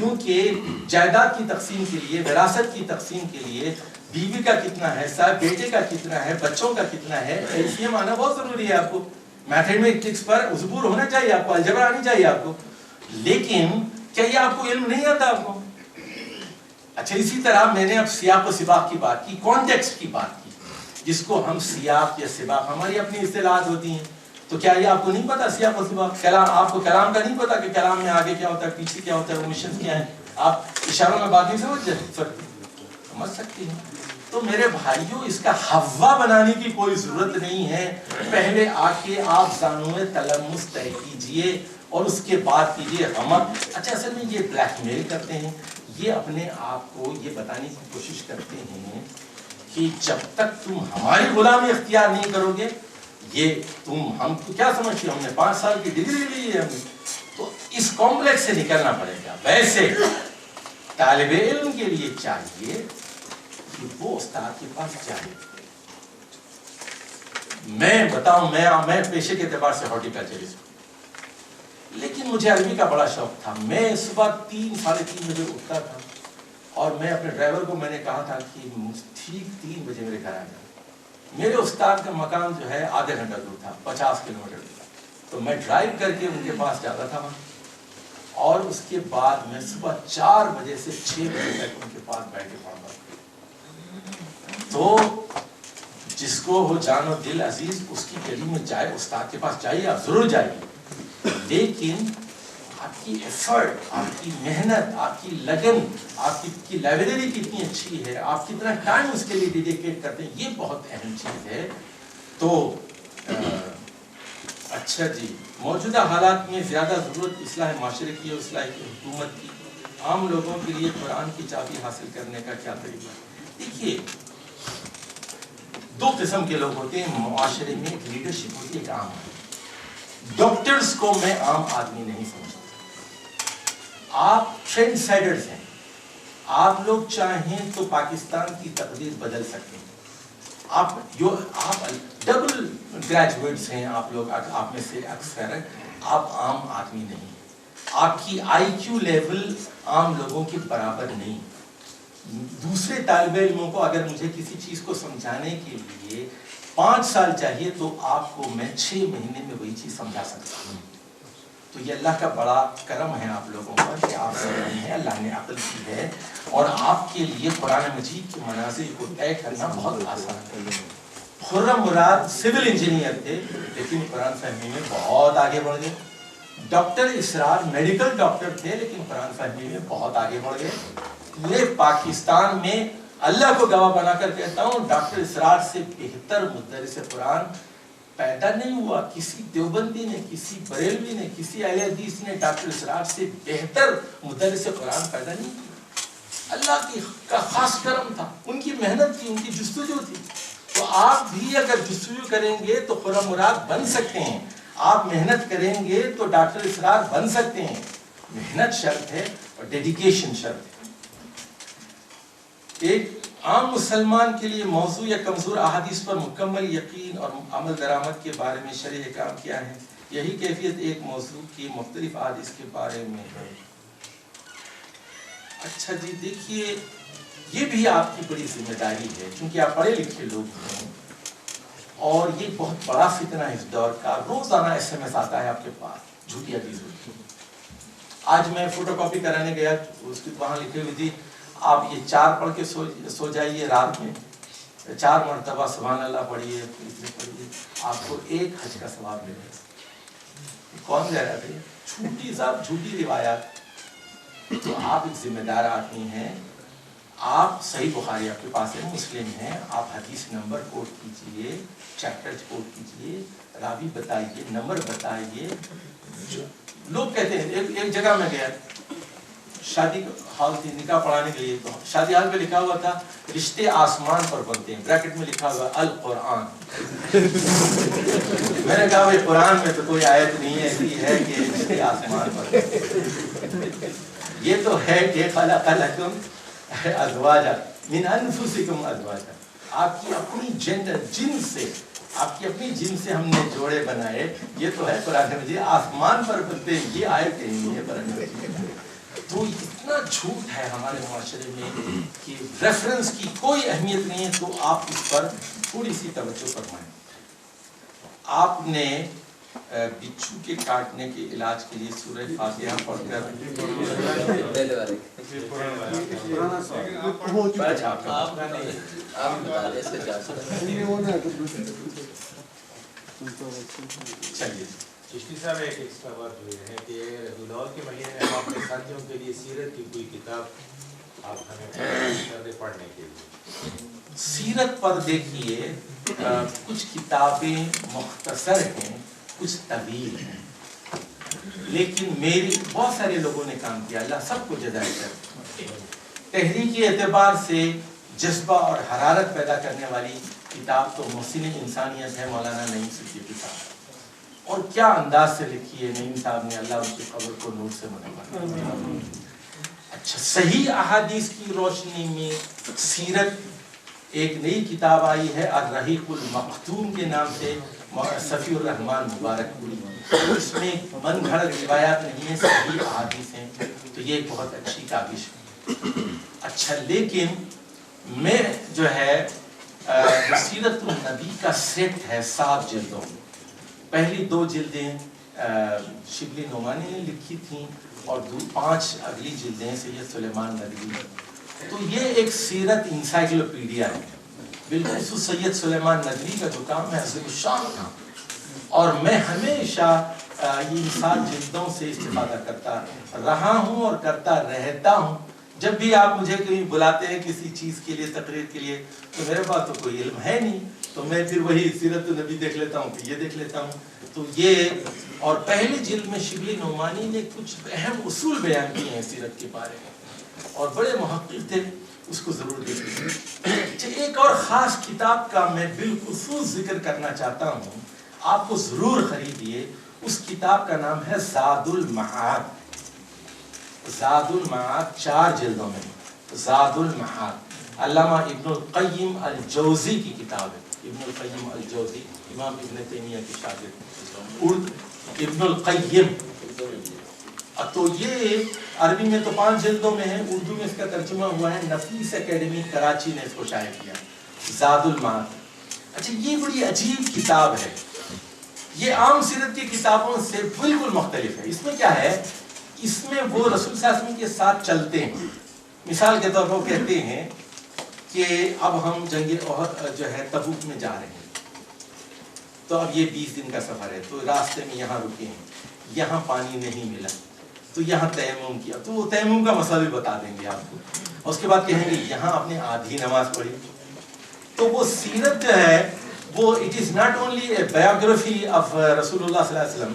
کیونکہ جائیداد کی تقسیم کے لیے، وراثت کی تقسیم کے لیے بیوی کا کتنا حصہ، بیٹے کا کتنا ہے، بچوں کا کتنا ہے، LCM آنا بہت ضروری ہے آپ کو. میتھمیٹکس پر عبور ہونا چاہیے آپ کو، الجبر آنی چاہیے آپ کو. لیکن کیا یہ آپ کو علم نہیں آتا آپ کو؟ اچھا، اسی طرح میں نے اب سیاق و سباق کی بات کی، کانٹیکسٹ کی بات کی، جس کو ہم سیاق یا سباق، ہماری اپنی اصطلاحات ہوتی ہیں. تو کیا یہ آپ کو نہیں پتا سیاق و سباق؟ کلام، آپ کو کلام کا نہیں پتا کہ کلام میں آگے کیا ہوتا ہے، پیچھے کیا ہوتا ہے، اومیشن کیا ہے؟ آپ اشاروں میں بات نہیں سمجھ سکتی ہیں. تو میرے بھائیوں، اس کا حوا بنانے کی کوئی ضرورت نہیں ہے. پہلے آ کے آپ زانوئے تلمس طے کیجئے اور اس کے بعد کیجئے حمد. اچھا، اصل میں یہ بلیک میل کرتے ہیں، یہ اپنے آپ کو یہ بتانے کی کوشش کرتے ہیں کہ جب تک تم ہماری غلامی اختیار نہیں کرو گے، یہ ہم کو کیا سمجھتے ہو؟ ہم نے 5 سال کی ڈگری لی ہے ہم نے. تو اس کمپلیکس سے نکلنا پڑے گا. ویسے طالب علم کے لیے چاہیے کہ وہ استاد کے پاس جائے. میں بتاؤں، میں پیشے کے اعتبار سے ہارٹیکلچرسٹ ہوں، لیکن مجھے عربی کا بڑا شوق تھا. میں صبح 3 ساڑھے 3 بجے اٹھتا تھا اور میں اپنے ڈرائیور کو میں نے کہا تھا کہ ٹھیک 3 بجے میرے گھر آ جائے. میرے استاد کا مکان جو ہے آدھا گھنٹہ دور تھا، 50 کلومیٹر دور. تو میں ڈرائیو کر کے ان کے پاس جاتا تھا وہاں، اور اس کے بعد میں صبح 4 بجے سے 6 بجے تک ان کے پاس بیٹھ کے پڑھتا تھا. تو جس کو ہو جان و دل عزیز، اس کی گلی میں جائے، استاد کے پاس جائیے، آپ ضرور جائیے. لیکن آپ کی ایفرٹ، آپ کی محنت، آپ کی لگن، آپ کی لائبریری کتنی اچھی ہے، آپ کتنا ٹائم اس کے لیے ڈیڈیکیٹ کرتے ہیں، یہ بہت اہم چیز ہے. تو اچھا جی، موجودہ حالات میں زیادہ ضرورت اصلاح معاشرے کی اور اصلاح کی حکومت کی. عام لوگوں کے لیے قرآن کی چابی حاصل کرنے کا کیا طریقہ؟ دیکھیے، 2 قسم کے لوگ ہوتے ہیں معاشرے میں. ایک لیڈرشپ ہوتی ہے، ایک عام ہے. ڈاکٹرز کو میں عام آدمی نہیں سمجھتا. آپ ٹرینڈ سیٹرز ہیں. آپ لوگ چاہیں تو پاکستان کی تقدیر بدل سکتے ہیں. آپ ڈبل گریجویٹس ہیں، آپ لوگ، آپ میں سے اکثر آپ عام آدمی نہیں. آپ کی IQ لیول عام لوگوں کے برابر نہیں. دوسرے طالب علموں کو اگر مجھے کسی چیز کو سمجھانے کے لیے 5 سال چاہیے تو آپ کو میں 6 مہینے میں وہی چیز سمجھا سکتا ہوں. تو یہ اللہ کا بڑا کرم ہے آپ لوگوں پر کہ آپ سمجھے ہیں، اللہ نے عقل کی ہے، اور آپ کے لیے قرآن مجید کے منازل کو طے کرنا بہت آسان ہے. خرم مراد سول انجینئر تھے، لیکن قرآن فہمی میں بہت آگے بڑھ گئے. ڈاکٹر اسرار میڈیکل ڈاکٹر تھے، لیکن قرآن فہمی میں بہت آگے بڑھ گئے. پورے پاکستان میں اللہ کو گواہ بنا کر کہتا ہوں، ڈاکٹر اسرار سے بہتر مدرس قرآن پیدا نہیں ہوا. کسی دیوبندی نے، کسی بریلوی نے، کسی اہل حدیث نے ڈاکٹر اسرار سے بہتر مدرس قرآن پیدا نہیں کیا. اللہ کا خاص کرم تھا، ان کی محنت تھی، ان کی جستجو تھی. تو آپ بھی اگر جستجو کریں گے تو خرم مراد بن سکتے ہیں. آپ محنت کریں گے تو ڈاکٹر اسرار بن سکتے ہیں. محنت شرط ہے اور ڈیڈیکیشن شرط ہے. ایک عام مسلمان کے لیے موضوع یا کمزور احادیث پر مکمل یقین اور عمل درآمد کے بارے میں شرعی احکام کیا ہے؟ یہی کیفیت ایک موضوع کی مختلف احادیث کے بارے میں ہے. اچھا جی، دیکھیے، یہ بھی آپ کی بڑی ذمہ داری ہے، کیونکہ آپ پڑھے لکھے لوگ ہیں، اور یہ بہت بڑا فتنہ ہے اس دور کا. روزانہ SMS آتا ہے آپ کے پاس جھوٹی حدیث ہوتی ہے. آج میں فوٹو کاپی کرانے گیا، اس کی وہاں لکھی ہوئی تھی آپ یہ 4 پڑھ کے سو جائیے رات میں، 4 مرتبہ سبحان اللہ پڑھیے، پڑھیے، آپ کو 1 حج کا ثواب ملے گا. کون کہہ رہا تھا؟ چھوٹی صاحب جھوٹی روایات. تو آپ ایک ذمہ دار آدمی ہیں. آپ صحیح بخاری آپ کے پاس ہے، مسلم ہے، آپ حدیث نمبر کوٹ کیجئے، چیپٹر کوٹ کیجئے، راوی بتائیے، نمبر بتائیے. لوگ کہتے ہیں، ایک جگہ میں گیا، شادی ہال تھی، نکاح پڑھانے کے لیے، تو شادی ہال پہ لکھا ہوا تھا رشتے آسمان پر بنتے ہیں، بریکٹ میں لکھا ہوا القرآن. میں نے کہا بھائی قرآن میں تو کوئی آیت نہیں ایسی ہے کہ رشتے آسمان پر. یہ تو ہے کہ خلق لکم ازواجا من انفسکم ازواجا، آپ کی اپنی جن سے، آپ کی اپنی جن سے ہم نے جوڑے بنائے. یہ تو ہے قرآن مجید، آسمان پر بنتے ہیں، یہ آیت نہیں ہے قرآن مجید. تو اتنا جھوٹ ہے ہمارے معاشرے میں کہ ریفرنس کی کوئی اہمیت نہیں ہے. تو آپ اس پر تھوڑی سی توجہ فرمائیں. آپ نے بچھو کے کاٹنے کے علاج کے لیے سورہ فاتحہ پڑھ کر چلیے. چشتی صاحب ایک ایکسٹرا بات ہوئی ہے کہ ربیع الاول کے مہینے میں ہم اپنے ساتھیوں کے لیے سیرت کی کوئی کتاب آپ ہمیں پڑھنے کے لیے. سیرت پر دیکھیے کچھ کتابیں مختصر ہیں, کچھ طویل ہیں, لیکن میری بہت سارے لوگوں نے کام کیا, اللہ سب کو جزائے خیر. تحریکی اعتبار سے جذبہ اور حرارت پیدا کرنے والی کتاب تو محسن انسانیت ہے, مولانا نعیم صدیقی صاحب. اور کیا انداز سے لکھی ہے نعیم صاحب نے, اللہ ان کی قبر کو نور سے منور. اچھا, صحیح احادیث کی روشنی میں سیرت ایک نئی کتاب آئی ہے الرحیق المختوم کے نام سے, صفی الرحمن مبارک پوری. اس میں من گھڑت روایات نہیں ہیں, صحیح احادیث ہیں. تو یہ ایک بہت اچھی کاوش ہے. اچھا, لیکن میں جو ہے سیرت النبی کا سیٹ ہے 7 جلدوں. پہلی 2 جلدیں شبلی نعمانی نے لکھی تھیں اور 5 اگلی جلدیں سید سلیمان ندوی. تو یہ ایک سیرت انسائکلوپیڈیا ہے. بالخصوص سید سلیمان ندوی کا جو کام ہے عظیم الشان تھا, اور میں ہمیشہ یہ 7 جلدوں سے استفادہ کرتا رہا ہوں اور کرتا رہتا ہوں. جب بھی آپ مجھے کہیں بلاتے ہیں کسی چیز کے لیے, تقریر کے لیے, تو میرے پاس تو کوئی علم ہے نہیں, تو میں پھر وہی سیرت النبی دیکھ لیتا ہوں, پھر یہ دیکھ لیتا ہوں. تو یہ, اور پہلی جلد میں شبلی نعمانی نے کچھ اہم اصول بیان کیے ہیں سیرت کے بارے میں, اور بڑے محقق تھے, اس کو ضرور دیکھیے. ایک اور خاص کتاب کا میں بالخصوص ذکر کرنا چاہتا ہوں, آپ کو ضرور خریدیے. اس کتاب کا نام ہے زاد المعاد. زاد المعاد 4 جلدوں میں. زاد المعاد علامہ ابن القیم الجوزی کی کتاب ہے. ابن القیم الجوزی امام ابن تیمیہ کے شاگرد. ابن القیم. تو یہ عربی میں تو 5 جلدوں میں ہے, اردو میں اس کا ترجمہ ہوا ہے, نفیس اکیڈمی کراچی نے اس کو شائع کیا, زاد المعاد. اچھا, یہ بڑی عجیب کتاب ہے. یہ عام سیرت کی کتابوں سے بالکل مختلف ہے. اس میں کیا ہے, اس میں وہ رسول صلی اللہ علیہ وسلم کے ساتھ چلتے ہیں. مثال کے طور پر وہ کہتے ہیں کہ اب ہم جنگ احد جو ہے تبوک میں جا رہے ہیں, تو اب یہ 20 دن کا سفر ہے, تو راستے میں یہاں رکے ہیں, یہاں پانی نہیں ملا, تو یہاں تیمم کیا, تو وہ تیمم کا مسئلہ بھی بتا دیں گے آپ کو. اور اس کے بعد کہیں گے یہاں آپ نے آدھی نماز پڑھی. تو وہ سیرت جو ہے وہ it is not only a biography of رسول اللہ صلی اللہ علیہ وسلم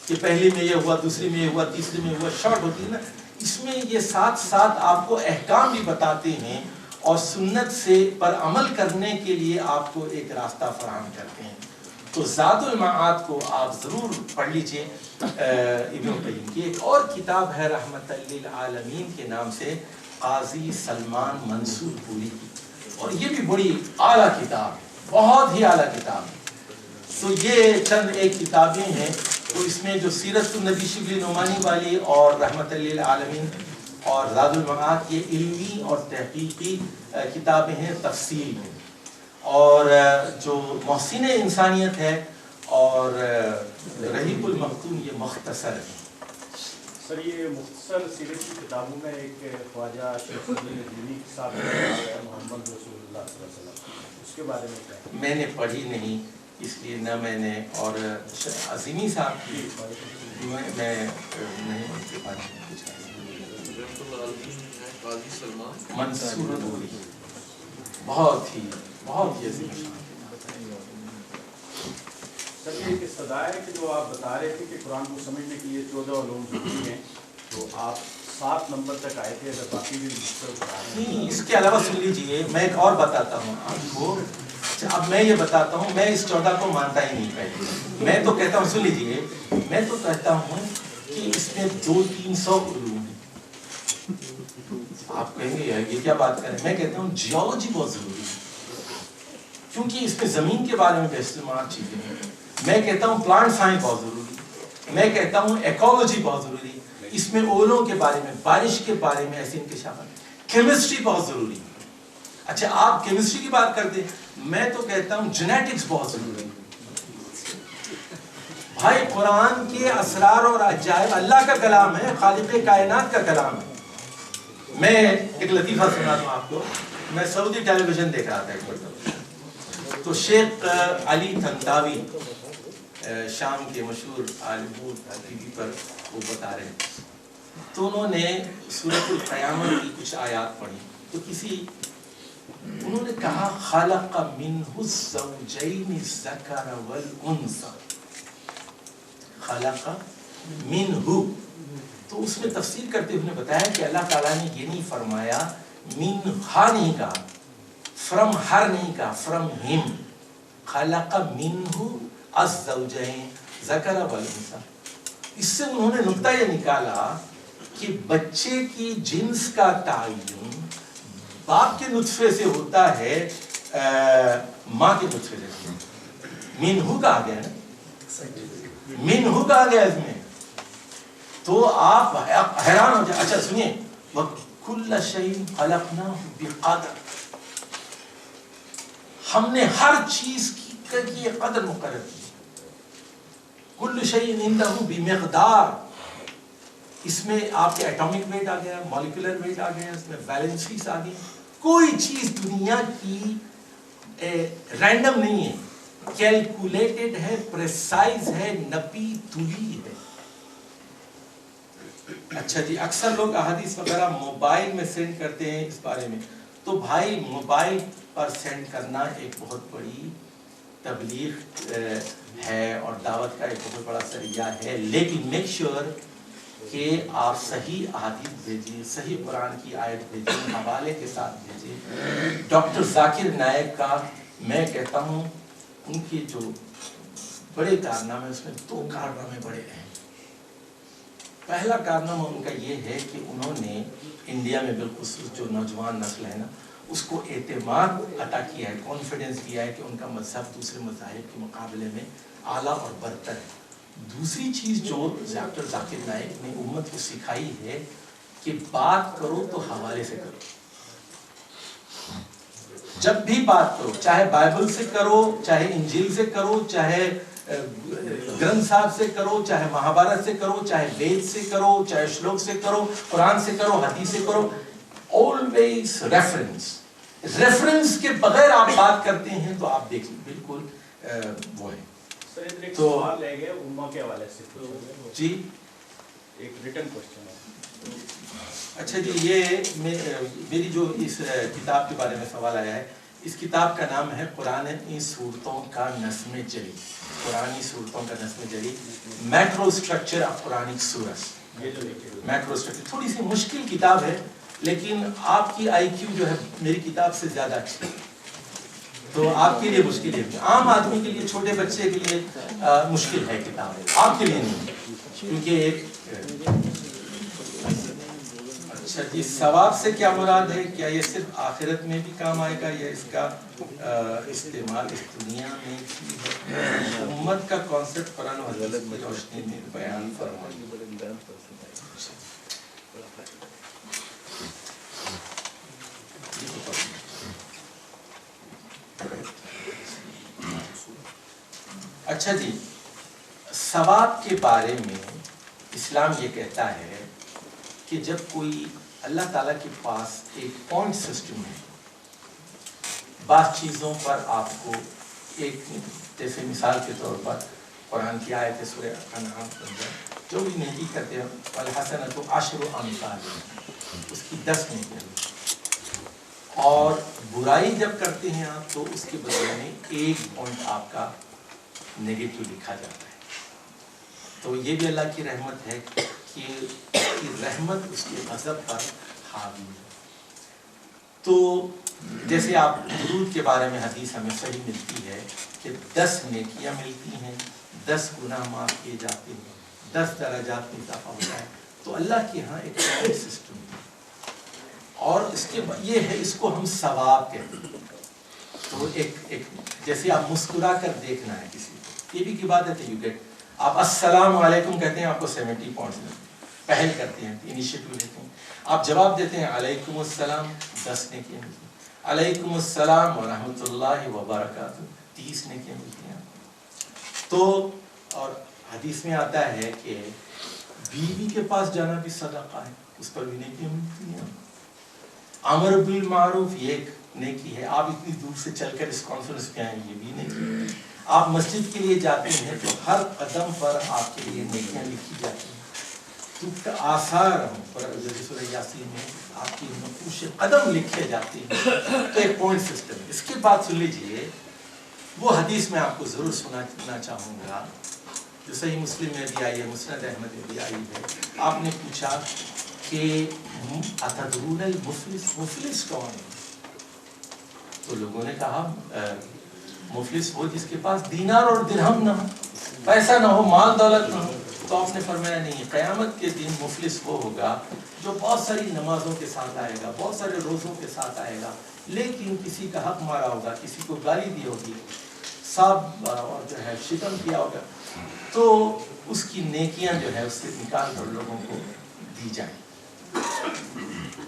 کہ پہلی میں یہ ہوا, دوسری میں یہ ہوا, تیسری میں ہوا, شارٹ ہوتی ہے نا. اس میں یہ ساتھ ساتھ آپ کو احکام بھی بتاتے ہیں اور سنت سے پر عمل کرنے کے لیے آپ کو ایک راستہ فراہم کرتے ہیں. تو زاد المعاد کو آپ ضرور پڑھ لیجئے. ابن القیم کی ایک اور کتاب ہے رحمت للعالمین کے نام سے, قاضی سلمان منصور پوری کی, اور یہ بھی بڑی اعلیٰ کتاب ہے, بہت ہی اعلیٰ کتاب ہے. تو یہ چند ایک کتابیں ہیں. تو اس میں جو سیرت النبی شبلی نعمانی والی اور رحمت للعالمین اور زاد المعاد, یہ علمی اور تحقیقی کتابیں ہیں تفصیل میں. اور جو محسن انسانیت ہے اور رحیق المختوم یہ مختصر ہے. سر, یہ مختصر سیرت کی کتابوں میں ایک خواجہ شیخ الدین صاحب محمد رسول اللہ صلی اللہ علیہ وسلم, اس کے بارے میں کیا؟ میں نے پڑھی نہیں, اس لیے نہ میں نے, اور عظیمی صاحب کی میں نہیں ان کے بارے میں کچھ منصور پوری, بہت ہی عظیم. سر, یہ ایک استدعا ہے کہ جو آپ بتا رہے تھے کہ قرآن کو سمجھنے کے لیے 14 علوم ضروری ہیں, تو آپ 7 نمبر تک آئے تھے, اگر باقی بھی نہیں. اس کے علاوہ سن لیجیے, میں ایک اور بتاتا ہوں آپ کو. اب میں یہ بتاتا ہوں, میں اس 14 کو مانتا ہی نہیں پہلے. میں تو کہتا ہوں, سن لیجیے, میں تو کہتا ہوں کہ اس میں 200-300 علوم ہیں. آپ کہیں گے یہ کیا بات کریں, میں کہتا ہوں جیولوجی بہت ضروری ہے, کیونکہ اس میں زمین کے بارے میں بیشتمار چیزیں ہیں. میں کہتا ہوں پلانٹ سائنس بہت ضروری, میں کہتا ہوں ایکولوجی بہت ضروری, اس میں اولوں کے بارے میں، بارش کے بارے میں ایسے انکشافات. کیمسٹری بہت ضروری ہے. اچھا آپ کیمسٹری کی بات کرتے ہیں، میں تو کہتا ہوں جینیٹکس بہت ضروری ہے. بھائی قرآن کے اسرار اور عجائب اللہ کا کلام ہے، خالق کائنات کا کلام ہے. میں ایک لطیفہ سنا دوں آپ کو. میں سعودی ٹیلی ویژن دیکھ رہا تھا ایک مرتبہ، تو شیخ علی طنطاوی شام کے مشہور عالم ٹی وی پر وہ بتا رہے ہیں. تو انہوں نے سورۃ القیامہ کی کچھ آیات پڑھی، تو انہوں نے کہا خلق منہ الزوجین الذکر والانثى، خلق منہ. تو اس میں تفسیر کرتے ہوئے بتایا کہ اللہ تعالیٰ نے یہ نہیں فرمایا من ہا نہیں کہا، فرم ہر نہیں کہا، فرم ہم. خلق منہ الزوجین ذکر والانثى. اس سے انہوں نے نقطہ یہ نکالا کہ بچے کی جنس کا تعین باپ کے نطفے سے ہوتا ہے، ماں کے نطفے سے. منہ کہا گیا نا، منہ کہا گیا اس میں. تو آپ حیران ہو جائے. اچھا سنیے، وَكُلَّ شَيْءٍ خَلَقْنَاهُ بِقَدْرٍ، ہم نے ہر چیز کی قدر مقرر کی. کل شیء عنده بمقدار. اس میں آپ کے ایٹامک ویٹ آ گیا، مالیکولر ویٹ آ گیا، اس میں ویلنسیز آ گئی. کوئی چیز دنیا کی رینڈم نہیں ہے، کیلکولیٹڈ ہے، پریسائز ہے، نپی تلی ہے. اچھا جی، اکثر لوگ احادیث وغیرہ موبائل میں سینڈ کرتے ہیں اس بارے میں. تو بھائی موبائل پر سینڈ کرنا ایک بہت بڑی تبلیغ ہے اور دعوت کا ایک بہت بڑا ذریعہ ہے، لیکن میک شیور کہ آپ صحیح احادیث بھیجیں، صحیح قرآن کی آیت بھیجیں، حوالے کے ساتھ بھیجیں. ڈاکٹر ذاکر نائک کا میں کہتا ہوں ان کے جو بڑے کارنامے، اس میں 2 کارنامے بڑے ہیں. پہلا کارنامہ ان کا یہ ہے کہ انہوں نے انڈیا میں بالخصوص جو نوجوان نسل ہے نا، اس کو اعتماد عطا کیا ہے، کانفیڈنس دیا ہے کہ ان کا مذہب دوسرے مذاہب کے مقابلے میں اعلیٰ اور برتر ہے. دوسری چیز جو ڈاکٹر ذاکر نائک نے امت کو سکھائی ہے کہ بات کرو تو حوالے سے کرو. جب بھی بات کرو، چاہے بائبل سے کرو، چاہے انجیل سے کرو، چاہے گرنتھ صاحب سے کرو، چاہے مہابھارت سے کرو، چاہے وید سے کرو، چاہے شلوک سے کرو، قرآن سے کرو، حدیث سے کرو. always ریفرنس کے بغیر آپ بات کرتے ہیں تو آپ دیکھ لیں بالکل وہ ہے. تو سوال لے گئے امہ کے حوالے سے جی، ایک ریٹن کوسچن ہے. اچھا جی، یہ میری جو اس کتاب کے بارے میں سوال آیا ہے، اس کتاب کا نام ہے قرآنی صورتوں کا نظم جری. قرآنی صورتوں کا نظم جری، macro structure of Quranic source. Macro structure تھوڑی سی مشکل کتاب ہے، لیکن آپ کی آئی کیو جو ہے میری کتاب سے زیادہ اچھی ہے، تو آپ کے لیے مشکل ہے. عام آدمی کے لیے، چھوٹے بچے کے لیے مشکل ہے کتاب، آپ کے لیے نہیں، کیونکہ ایک. اچھا جی، ثواب سے کیا مراد ہے؟ کیا یہ صرف آخرت میں بھی کام آئے گا یا اس کا استعمال اس دنیا میں بھی ہے؟ امت کا کانسیپٹ قرآن و حدیث کی روشنی میں بیان فرمائیے. اچھا جی، ثواب کے بارے میں اسلام یہ کہتا ہے کہ جب کوئی اللہ تعالیٰ کے پاس ایک پوائنٹ سسٹم ہے، بعض چیزوں پر آپ کو ایک، جیسے مثال کے طور پر قرآن کی آیت ہے سورہ انعام کے اندر، جو بھی نیکی کرتے ہیں فالحسنۃ عشر امثالها، اس کی 10 نیکیاں، اور برائی جب کرتے ہیں آپ تو اس کے بدلے میں 1 پوائنٹ آپ کا نیگیٹو لکھا جاتا ہے. تو یہ بھی اللہ کی رحمت ہے کہ رحمت اس کے غضب پر حاوی ہے. تو جیسے آپ درود کے بارے میں حدیث ہمیں صحیح ملتی ہے کہ 10 نیکیاں ملتی ہیں، 10 گناہ معاف کیے جاتے ہیں، 10 درجات میں اضافہ ہوتا ہے. تو اللہ کے ہاں ایک سسٹم ہے، اور اس کے یہ ہے، اس کو ہم ثواب کہتے ہیں. تو ایک جیسے آپ مسکرا کر دیکھنا ہے کسی کو، یہ بھی کی بات ہے. یو گیٹ، آپ السلام علیکم کہتے ہیں، آپ کو 70 پوائنٹس ملتے ہیں. پہل کرتے ہیں، انیشیٹو لیتے ہیں. آپ جواب دیتے ہیں علیکم السلام، 10 نیکیاں ملتی ہیں. علیکم السلام ورحمۃ اللہ وبرکاتہ، 30 نیکیاں ملتی ہیں. تو اور حدیث میں آتا ہے کہ بیوی کے پاس جانا بھی صدقہ ہے، اس پر بھی نیکیاں ملتی ہیں. امر بالمعروف یہ ایک نیکی ہے، آپ اتنی دور سے چل کر اس کانفرنس پہ آئیں، یہ بھی نیکی ہے. آپ مسجد کے لیے جاتے ہیں تو ہر قدم پر آپ کے لیے نیکیاں لکھی جاتی ہیں. تو آثار سورہ یاسین میں آپ کی نقوش قدم لکھے جاتے ہیں. تو ایک پوائنٹ سسٹم. اس کے بعد سن لیجئے وہ حدیث میں آپ کو ضرور سنانا چاہوں گا جو صحیح مسلم میں بھی آئی ہے، مسند احمد میں بھی آئی ہے. آپ نے پوچھا کہ اتدرون المفلس، مفلس کون ہے؟ تو لوگوں نے کہا مفلس وہ جس کے پاس دینار اور درہم نہ ہو، پیسہ نہ ہو، مال دولت نہ ہو. تو آپ نے فرمایا نہیں، قیامت کے دن مفلس وہ ہوگا جو بہت ساری نمازوں کے ساتھ آئے گا، بہت سارے روزوں کے ساتھ آئے گا، لیکن کسی کا حق مارا ہوگا، کسی کو گالی دی ہوگی، اور جو ہے شتم کیا ہوگا، تو اس کی نیکیاں جو ہے اس سے نکال کر لوگوں کو دی جائیں.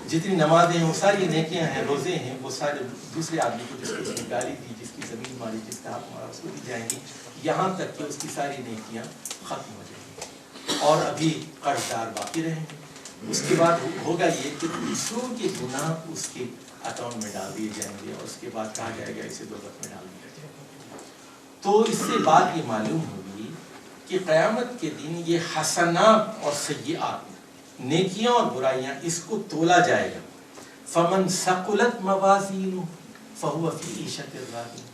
جتنی نمازیں ہیں وہ ساری نیکیاں ہیں، روزے ہیں، وہ سارے دوسرے آدمی کو جس کو اس نے گالی دی، جس کی زمین ماری، جس کا حق مارا، اس کو دی جائیں گی، یہاں تک کہ اس کی ساری نیکیاں ختم ہو جائیں گی اور ابھی قرض دار باقی رہیں گے. اس کے بعد ہوگا یہ کہ دوسروں کے گناہ اس کے اکاؤنٹ میں ڈال دیے جائیں گے اور اس کے بعد کہا جائے گا اسے دوزخ میں ڈال دیا جائے گا. تو اس سے بات یہ معلوم ہوگی کہ قیامت کے دن یہ حسنات اور سیئات، نیکیاں اور برائیاں، اس کو تولا جائے گا. فمن ثقلت موازینہ فہو فی عیشۃ راضیہ،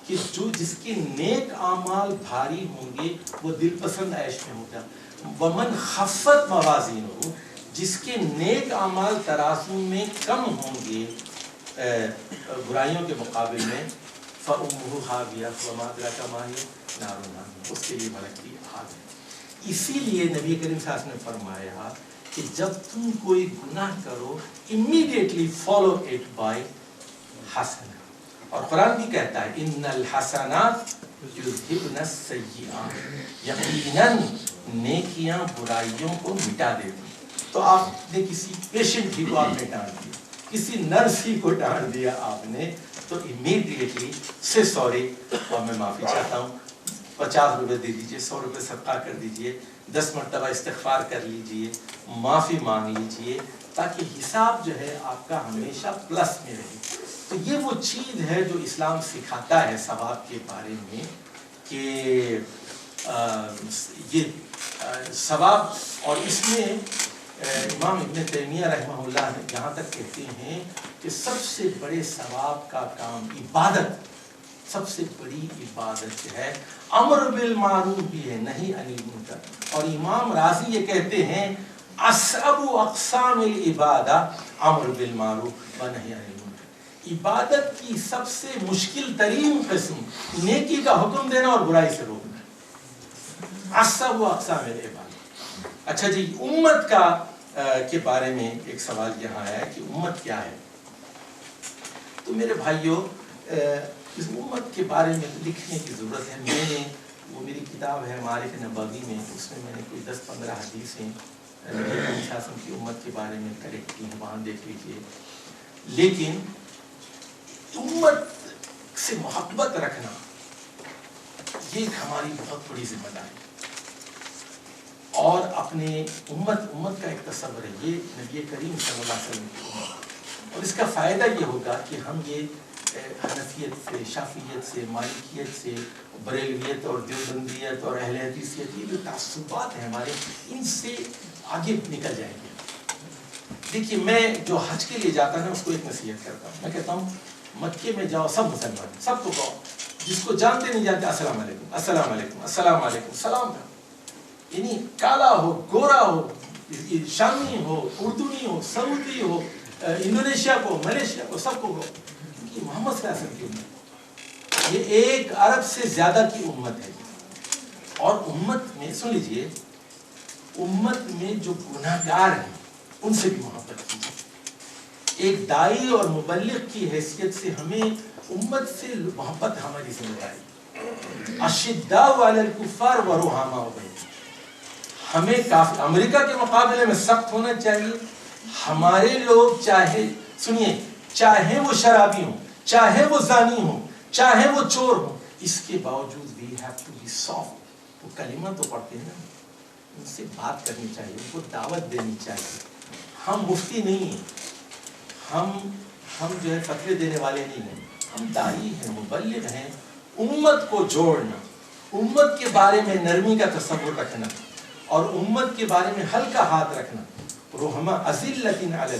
کہ جس کے نیک اعمال بھاری ہوں گے وہ دل پسند عیش میں ہوگا. ومن خفت موازینہ، جس کے نیک اعمال ترازو میں کم ہوں گے برائیوں کے مقابل میں، فَأُمُّهُ حَاوِيَةٌ وَمَا أَدْرَاكَ مَا هِيَ نَارٌ حَامِيَةٌ، اس کے لیے ملکی آگ ہے. اسی لیے نبی کریم صلی اللہ علیہ وسلم نے فرمایا کہ جب تم کوئی گناہ کرو immediately follow it by حسنہ. اور قرآن بھی کہتا ہے ان الحسنات یذہبن السیئات، یقیناً نیکیاں برائیوں کو مٹا دیتی. تو آپ نے کسی پیشنٹ ہی کو آپ نے ڈانٹ دیا، کسی نرس ہی کو ڈانٹ دیا آپ نے، تو امیڈیٹلی سے سوری اور میں معافی چاہتا ہوں، 50 روپے دے دیجئے، 100 روپے صدقہ کر دیجئے، 10 مرتبہ استغفار کر لیجئے، معافی مانگ لیجئے، تاکہ حساب جو ہے آپ کا ہمیشہ پلس میں رہے. تو یہ وہ چیز ہے جو اسلام سکھاتا ہے ثواب کے بارے میں، کہ یہ ثواب. اور اس میں امام ابن تیمیہ رحمہ اللہ نے یہاں تک کہتے ہیں کہ سب سے بڑے ثواب کا کام عبادت، سب سے بڑی عبادت ہے امر بالمعروف بھی ہے، نہیں عن المنکر. اور امام راضی یہ کہتے ہیں اصعب اقسام العبادہ امر بالمعروف و نہی عن المنکر. عبادت کی سب سے مشکل ترین قسم نیکی کا حکم دینا اور برائی سے روکنا، اصعب اقسام العبادہ. اچھا جی، امت کا کے بارے میں ایک سوال یہاں ہے کہ امت کیا ہے. تو میرے بھائیوں، اس امت کے بارے میں لکھنے کی ضرورت ہے. میں نے وہ میری کتاب ہے معارف نبوی میں، اس میں نے کوئی 10-15 حدیثیں نبی شاسم کی امت کے بارے میں کریکٹ کی ہیں، وہاں دیکھ لیجیے. لیکن امت سے محبت رکھنا یہ ہماری بہت بڑی ذمہ داری ہے. اور اپنے امت کا ایک تصور ہے، یہ نبی کریم صلی اللہ علیہ وسلم کی امت. اور اس کا فائدہ یہ ہوگا کہ ہم یہ حنفیت سے، شافعیت سے، مالکیت سے، بریلویت اور دیوبندیت اور اہل حدیثیت، یہ جو تعصبات ہیں ہمارے، ان سے آگے نکل جائیں گے. دیکھیے، میں جو حج کے لیے جاتا ہوں اس کو ایک نصیحت کرتا ہوں. میں کہتا ہوں مکے میں جاؤ، سب مسلمان، سب کو کہو، جس کو جانتے نہیں جانتے السلام علیکم، السلام علیکم، السلام علیکم، سلام کرو. یعنی کالا ہو، گورا ہو، شامی ہو، اردنی ہو، سعودی ہو، انڈونیشیا کو، ملیشیا کو، سب کو ہو. کہ محمد صلی اللہ علیہ وسلم کی امت، یہ ایک عرب سے زیادہ کی امت ہے. اور امت میں سن لیجئے، امت میں جو گناہگار ہیں ان سے بھی محبت کیجیے. ایک دائی اور مبلغ کی حیثیت سے ہمیں امت سے محبت ہماری ذمہ داری. اشداء علی الکفار ورحماء بینہم، ہمیں کافی امریکہ کے مقابلے میں سخت ہونا چاہیے. ہمارے لوگ چاہے سنیے چاہے وہ شرابی ہوں, چاہے وہ زانی ہوں, چاہے وہ چور ہوں, اس کے باوجود we have to be soft. وہ کلمہ تو پڑھتے ہیں نا, ان سے بات کرنی چاہیے, ان کو دعوت دینی چاہیے. ہم مفتی نہیں ہیں, ہم جو ہے فتوے دینے والے نہیں ہیں, ہم داعی ہیں, مبلغ ہیں. امت کو جوڑنا, امت کے بارے میں نرمی کا تصور رکھنا اور امت کے بارے میں ہلکا ہاتھ رکھنا. رحماء اذلۃ علی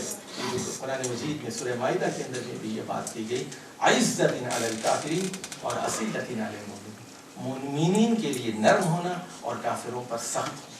قرآن مجید میں سورہ مائدہ کے اندر میں بھی یہ بات کی گئی, عزۃ علی الکافرین اور اذلۃ علی المؤمنین. مومنین کے لیے نرم ہونا اور کافروں پر سخت ہونا.